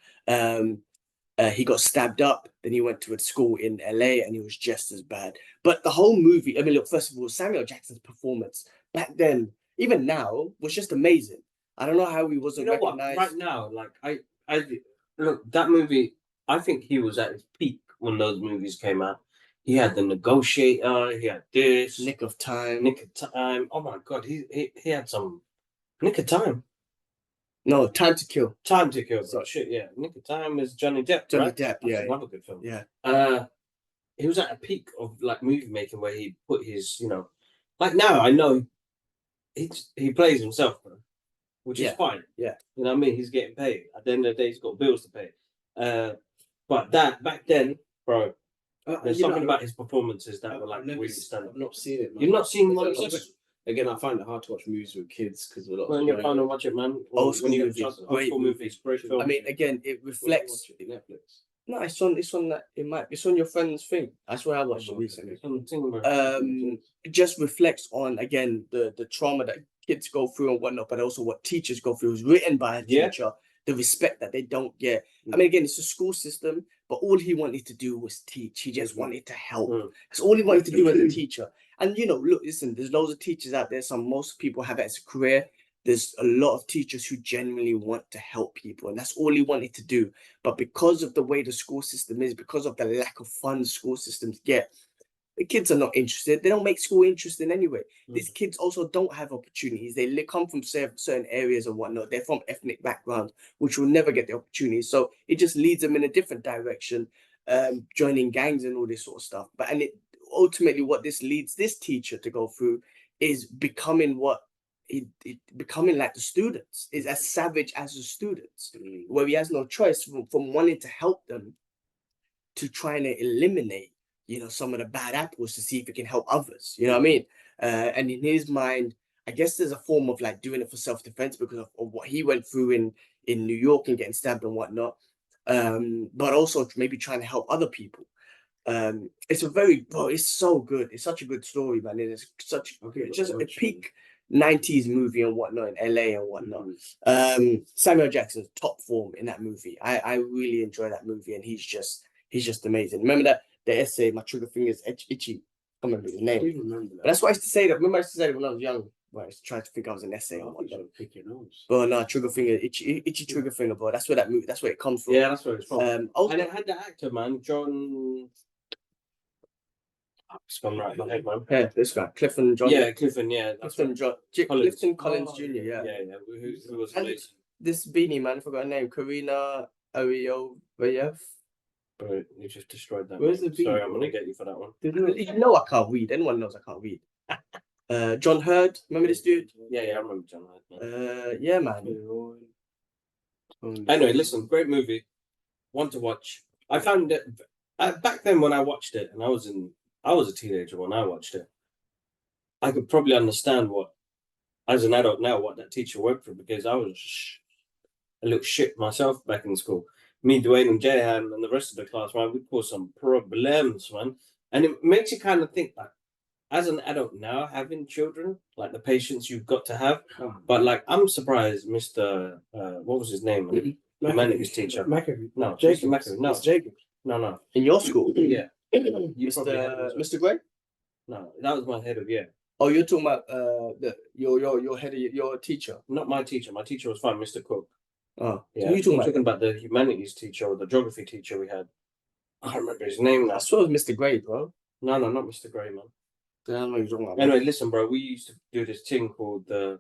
He got stabbed up. Then he went to a school in LA, and he was just as bad. But the whole movie, I mean, look, first of all, Samuel Jackson's performance back then, even now, was just amazing. I don't know how he wasn't recognized. Right now, like I look, that movie. I think he was at his peak when those movies came out. He had The Negotiator. He had this Nick of Time. Nick of Time. Oh my God, he had some Nick of Time. No, Time to Kill. Time to Kill. So shit, yeah. Nick of Time is Johnny Depp. Johnny right? Depp, yeah. That's another good film. Yeah. He was at a peak of like movie making where he put his, like now I know he plays himself, bro, which is fine. Yeah. You know what I mean? He's getting paid. At the end of the day, he's got bills to pay. But that back then, bro, there's something about his performances that were like really stunning. I've not seen it, man. You've not seen one? Again, I find it hard to watch movies with kids because a lot. When you're trying to watch it, man. Old school movies, great movies, great film. I mean, again, it reflects. Netflix. No, it's on that. It's on your friend's thing. That's where I watched it recently. It just reflects on, again, the trauma that kids go through and whatnot, but also what teachers go through. It was written by a teacher. The respect that they don't get. I mean, again, it's a school system, but all he wanted to do was teach. He just wanted to help. That's all he wanted to do as a teacher. And look, listen, there's loads of teachers out there. Most people have it as a career. There's a lot of teachers who genuinely want to help people, and that's all he wanted to do. But because of the way the school system is, because of the lack of funds school systems get, the kids are not interested. They don't make school interesting anyway. These kids also don't have opportunities. They come from certain areas and whatnot. They're from ethnic backgrounds, which will never get the opportunities. So it just leads them in a different direction, joining gangs and all this sort of stuff. Ultimately, what this leads this teacher to go through is becoming becoming like the students, is as savage as the students, where he has no choice from wanting to help them to trying to eliminate some of the bad apples to see if it can help others. You know what I mean? And in his mind, I guess there's a form of like doing it for self-defense because of what he went through in New York and getting stabbed and whatnot. But also maybe trying to help other people. It's so good. It's such a good story, man. It is just a peak 90s movie and whatnot in LA and whatnot. Samuel Jackson's top form in that movie. I really enjoy that movie, and he's just amazing. Remember that the essay, "My trigger finger is itchy." I can't remember the name. I do remember that. But that's why I used to say that. Remember, I used to say that when I was young. Well, I used to try to think I was an essay or whatnot. Pick your nose. But no, trigger finger, itchy trigger finger, bro. That's where that's where it comes from. Yeah, that's where it's from. And it had the actor, man, John. It's gone right in my head, man. Yeah, this guy, Clifton John. Yeah, Clifton. Yeah, Clifton John. Clifton Collins Jr. Yeah. Yeah. Who was amazing. This beanie man, I forgot her name. Karina Ariovayev. Bro, you just destroyed that. Where's the beanie? Sorry, I'm gonna get you for that one. I can't read. Anyone knows I can't read. John Hurd, remember this dude? Yeah, I remember John Hurd. Yeah, man. Anyway, listen, great movie. One to watch. I found it back then when I watched it, and I was a teenager when I watched it. I could probably understand as an adult now, what that teacher went through, because I was a little shit myself back in school. Me, Dwayne, and Jahan, and the rest of the class, man, we caused some problems, man. And it makes you kind of think, like, as an adult now, having children, like the patience you've got to have. But like, I'm surprised, Mr. What was his name? Humanities teacher. McAfee. No, Jason McAfee. No, Jacobs. No. In your school? Yeah. Mr. Gray? No, that was my head of year. Oh, you're talking about your head of your teacher? Not my teacher. My teacher was fine, Mr. Cook. Oh, yeah. So you're talking about the humanities teacher or the geography teacher we had. I can't remember his name now. I swear it was Mr. Gray, bro. No, not Mr. Gray, man. I don't know what you're talking about. Anyway, listen, bro. We used to do this thing called the.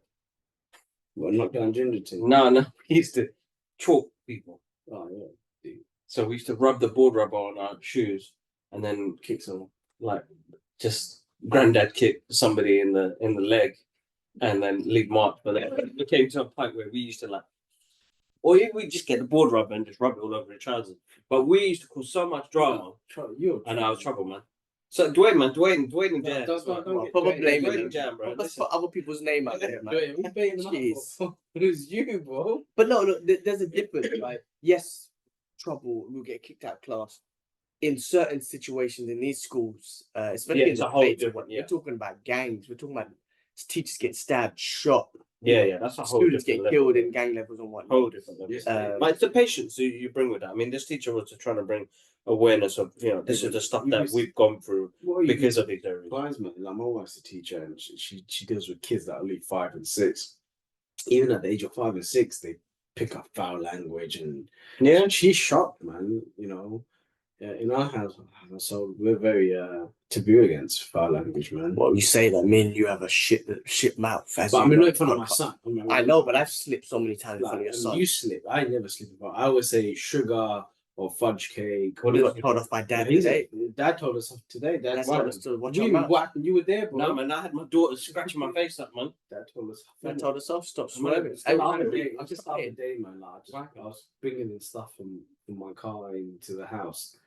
Not down ginger thing. No. We used to chalk people. Oh yeah. So we used to rub the board rubber on our shoes and then Kick someone. Like just granddad kick somebody in the leg and then leave marks. But it came to a point where we used to or we just get the board rubber and just rub it all over the trousers. But we used to cause so much drama. You and I was trouble, man. So Dwayne, man, Dwayne and Jam. Don't get Proper Dwayne. blaming Dwayne him. and Jam, bro. Let's Listen. put other people's name out there, man. Dwayne, we paying them Jeez. up. Who's you, bro? But no, look, there's a difference, right? Yes, trouble will get kicked out of class in certain situations in these schools, especially in it's the a whole States. different. Yeah, We're talking about gangs. We're talking about teachers get stabbed, shot. yeah, that's a whole Students get different killed level. in gang levels and whatnot. Whole different level. Yes, But it's the patience you bring with that. I mean, this teacher was trying to bring awareness of this is the stuff that we've gone through because of these areas. Man, like my wife's a teacher, and she deals with kids that are only 5 and 6. Even at the age of 5 and 6, they pick up foul language, and she's shocked, man. You know, in our house, so we're very taboo against foul language, man. Well, you say that, me and you have a shit mouth. But I mean, not in front of my son. I know, but I've slipped so many times in front of your And son. you slip. I never slip. I always say sugar or fudge cake. What got told off by dad today? Dad told us today. Dad told us to watch you, our mouth. You were there, bro. No, man, I had my daughter scratching my face up, man. Dad told us. Dad told us off. Stop I swearing. just the other day, man. Like, I was bringing in stuff from my car into the house,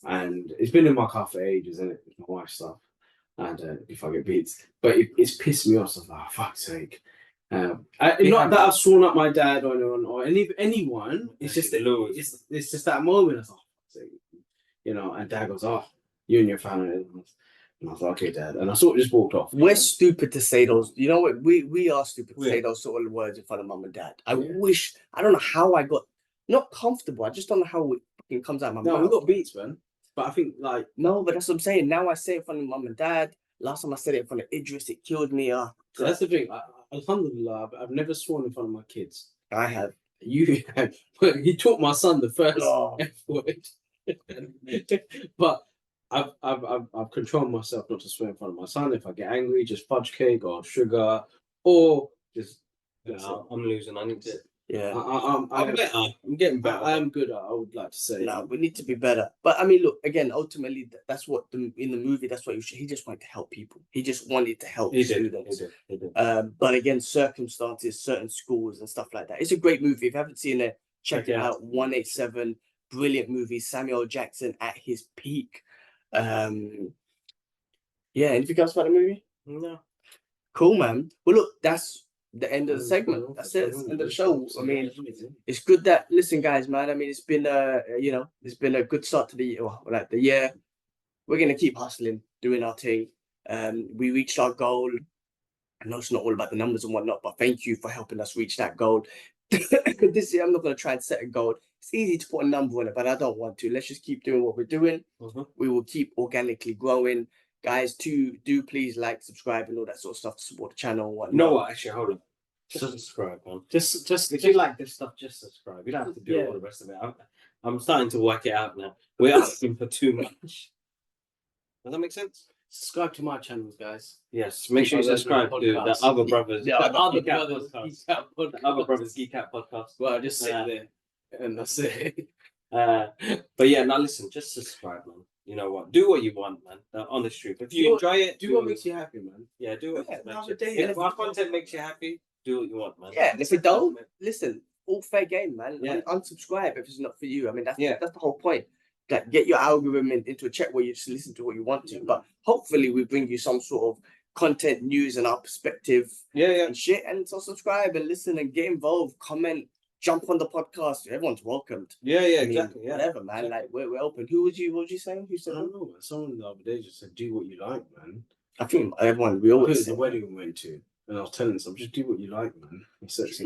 and it's been in my car for ages, isn't it? With my wife's stuff, and if I get beats, but it's pissed me off. So I was like, oh, fuck's sake. Not that I've sworn at my dad or anyone. It's just it's just that moment. I was like, you know, and Dad goes, "Oh, you and your family." And I was like, "Okay, Dad," and I sort of just walked off. We're stupid to say those. You know what? We are stupid to say those sort of words in front of mum and dad. I wish. I don't know how I got not comfortable. I just don't know how it fucking comes out of my mouth. No, we got beats, man. But I think no, but that's what I'm saying. Now I say it in front of mum and dad. Last time I said it in front of Idris, it killed me. So that's the thing. Alhamdulillah, I've never sworn in front of my kids. I have. You have. He taught my son the first F word. But I've controlled myself not to swear in front of my son. If I get angry, just fudge cake or sugar, or just. I'm losing. I need to. Yeah, I'm better. I'm getting better. I am good. I would like to say. No, we need to be better. But I mean, look again. Ultimately, that's what in the movie. That's what he just wanted to help people. He just wanted to help students. He did. But again, circumstances, certain schools and stuff like that. It's a great movie. If you haven't seen it, check it out. 187, brilliant movie. Samuel Jackson at his peak. Yeah. Anything else about the movie? No. Cool, man. Well, look, that's the end of the segment. That's it. It's the end of the show. I mean, it's good that listen, guys, man. I mean, it's been it's been a good start to the year. Like the year, we're gonna keep hustling, doing our thing. We reached our goal. I know it's not all about the numbers and whatnot, but thank you for helping us reach that goal. This year, I'm not gonna try and set a goal. It's easy to put a number on it, but I don't want to. Let's just keep doing what we're doing. We will keep organically growing. Guys, do please like, subscribe, and all that sort of stuff to support the channel and whatnot. No, actually, hold on. Just subscribe, man. Just if you like this stuff, just subscribe. You don't have to do all the rest of it. I'm starting to work it out now. We're asking for too much. Does that make sense? Subscribe to my channels, guys. Yes, make sure you subscribe to the Other Brothers. The Other Brothers Geekout podcast. Well, just sit there and that's it. But yeah, now listen, just subscribe, man. You know what? Do what you want, man. The honest truth. If you enjoy it, do what makes you happy, man. Yeah, do what makes you happy. If our content makes you happy, do what you want, man. Yeah, and if it don't, listen, all fair game, man. Yeah. Unsubscribe if it's not for you. I mean, that's the whole point. Like, get your algorithm into a check where you just listen to what you want to. But hopefully, we bring you some sort of content, news, and our perspective. And shit. And so subscribe and listen and get involved. Comment. Jump on the podcast. Everyone's welcomed. Exactly. Whatever, man. Exactly. Like we're open. What was you saying? Who said? I don't know, man. Someone the other day just said, "Do what you like, man." I think everyone. We always the wedding we went to, and I was telling them, "Just do what you like, man."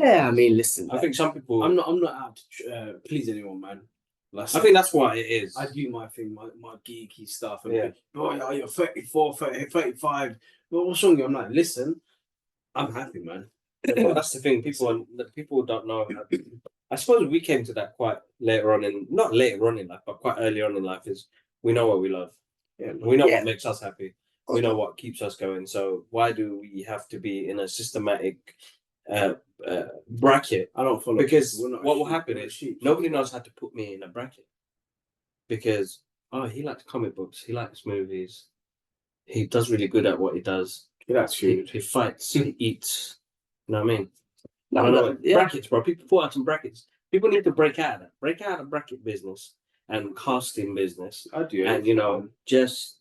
I mean, listen. I think some people. I'm not out to please anyone, man. I think that's what it is. I do my thing, my geeky stuff. And you're 34, 35. Well, what's wrong with you? I'm like, listen, I'm happy, man. That's the thing. People don't know. I suppose we came to that quite later on not later on in life, but quite early on in life. Is we know what we love. Yeah, we know what makes us happy. We know what keeps us going. So why do we have to be in a systematic bracket? I don't follow. Because what will happen is nobody knows how to put me in a bracket. Because he likes comic books. He likes movies. He does really good at what he does. He likes food. He fights. He eats. You know what I mean? No, brackets, bro. People put out some brackets. People need to break out of that. Break out of bracket business and casting business. I do. And just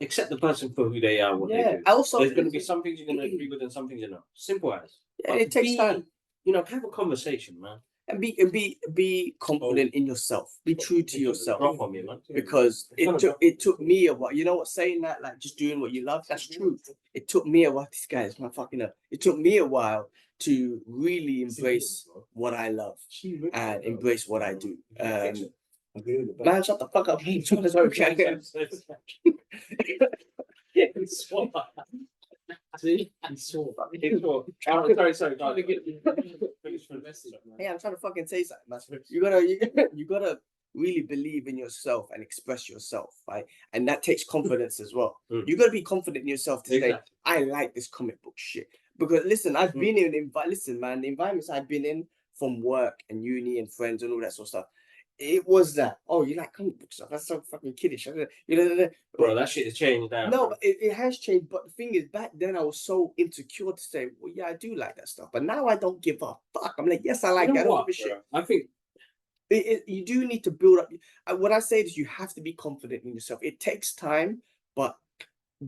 accept the person for who they are, what they do. Also, There's going to be some things you're going to agree with and some things you're not. Simple as. Yeah, it takes time. You know, have a conversation, man. And be confident in yourself. Be true to yourself. Drop on me, man. Because it took me a while. You know what? Saying that, like, just doing what you love, that's true. It took me a while. This guy is my fucking up. It took me a while to really embrace what I love and embrace what I do. Man, shut the fuck up. See, he saw. Sorry. Hey, I'm trying to fucking say something, man. You gotta really believe in yourself and express yourself, right? And that takes confidence as well. You gotta be confident in yourself to say, I like this comic book shit. Because listen, I've been in listen, man, the environments I've been in from work and uni and friends and all that sort of stuff. It was that, oh, you like comic book stuff? That's so fucking kiddish. Bro, that shit has changed now. No, it has changed. But the thing is, back then I was so insecure to say, well, yeah, I do like that stuff. But now I don't give a fuck. I'm like, yes, I like that. I don't give a shit. I think you do need to build up. What I say is, you have to be confident in yourself. It takes time, but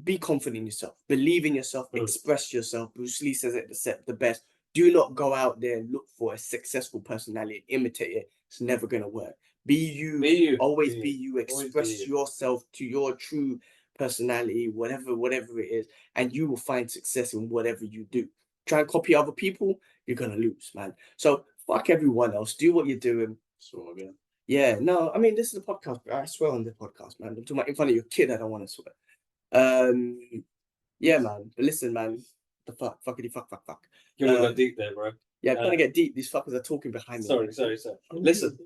be confident in yourself. Believe in yourself. Express yourself. Bruce Lee says it the best. Do not go out there and look for a successful personality, imitate it. It's never gonna work. Be you. Always be you. Express yourself to your true personality, whatever it is, and you will find success in whatever you do. Try and copy other people, you're gonna lose, man. So fuck everyone else. Do what you're doing. Yeah, no, I mean, this is a podcast. I swear on the podcast, man. I'm talking about in front of your kid. I don't want to swear. Yeah, man. But listen, man. The fuckity fuck. You want to go deep there, bro? Yeah, I'm trying to get deep. These fuckers are talking behind me. Sorry. Listen.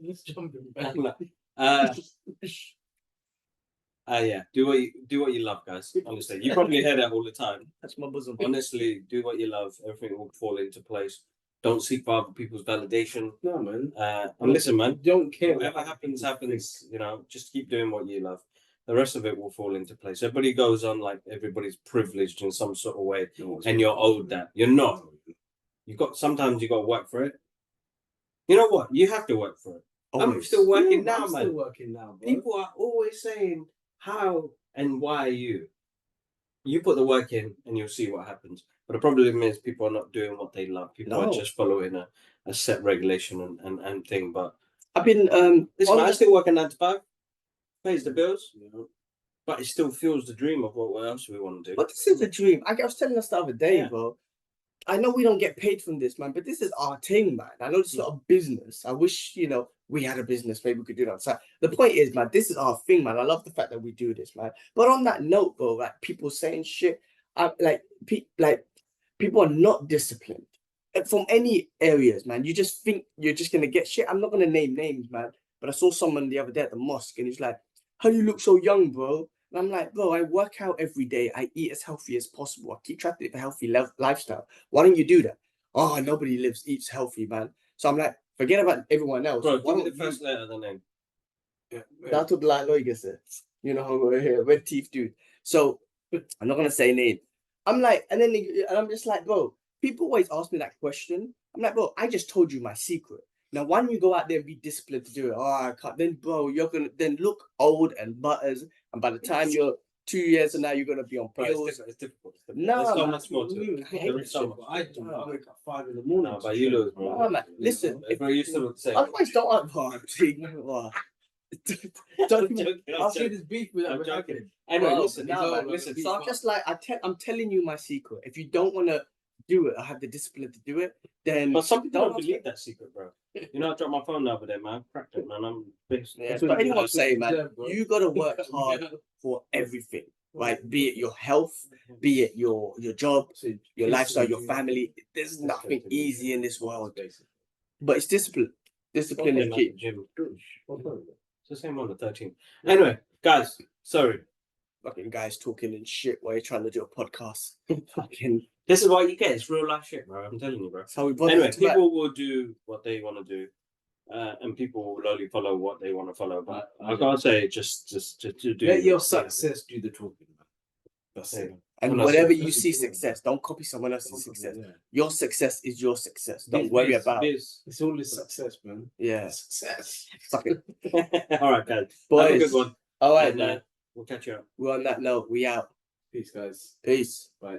Yeah. Do what you love, guys. Honestly, you probably hear that all the time. That's my bosom. Honestly, do what you love. Everything will fall into place. Don't seek for other people's validation. No, man. And listen, man. Don't care. Whatever happens. You know, just keep doing what you love. The rest of it will fall into place. Everybody goes on like everybody's privileged in some sort of way, and you're owed that. You're not. Sometimes you got to work for it. You know what? You have to work for it. Always. I'm still working now, man. Still working now, bro. People are always saying how and why you. You put the work in, and you'll see what happens. But the problem is, people are not doing what they love. People are just following a set regulation and thing. But I've been I'm still working 9 to 5. Pays the bills, but it still fuels the dream of what else we want to do. But this is a dream. I was telling us the other day, bro. I know we don't get paid from this, man, but this is our thing, man. I know it's not a business. I wish, we had a business. Maybe we could do that. So the point is, man, this is our thing, man. I love the fact that we do this, man. But on that note, bro, like people saying shit, people are not disciplined from any areas, man. You just think you're just gonna get shit. I'm not gonna name names, man. But I saw someone the other day at the mosque, and he's like, "How do you look so young, bro?" And I'm like, "Bro, I work out every day. I eat as healthy as possible. I keep trying to live a healthy lifestyle. Why don't you do that?" Oh, nobody eats healthy, man. So I'm like, forget about everyone else. Bro, give me the first letter of the name. That's what you know, we're here, red teeth dude. So I'm not gonna say name. I'm like, and I'm just like, bro, people always ask me that question. I'm like, bro, I just told you my secret. Now, why don't you go out there and be disciplined to do it? Oh, I can't. Then, bro, you're gonna then look old and butters, and by the time you're 2 years from now, you're gonna be on pills. It's difficult. No, there's so much more to it. There is so much. I do. I wake up 5 in the morning. No, but you lose, bro. No, man. Listen, if you still say, otherwise don't. I'll see this beef with that. Joking. Anyway, listen. So I'm just like, I'm telling you my secret. If you don't want to do it, I have the discipline to do it. Then, but some people don't believe that secret, bro. You know, I dropped my phone the other day, man. Cracked it, man. I'm pissed. Yeah, but anyway, I'm saying, man, you gotta work hard for everything, right? Be it your health, be it your job, your lifestyle, your family. There's nothing easy in this world, but it's discipline. Discipline is key. It's the same on the 13th. Anyway, guys, sorry. Fucking guys talking and shit while you're trying to do a podcast. Fucking. This is what you get. It's real life shit, bro. I'm telling you, bro. That's how we brought anyway, people will do what they want to do, and people will only follow what they want to follow. But I can't say just to do. Let your success do the talking, man. That's it. And whatever you see success, don't copy someone else's success. Yeah. Your success is your success. Don't worry about it. It's all this success, man. Yeah. Success. Fuck it. All right, guys. Boys. Have a good one. All right, man. We'll catch you up. We're on that note. We out. Peace, guys. Peace. Bye.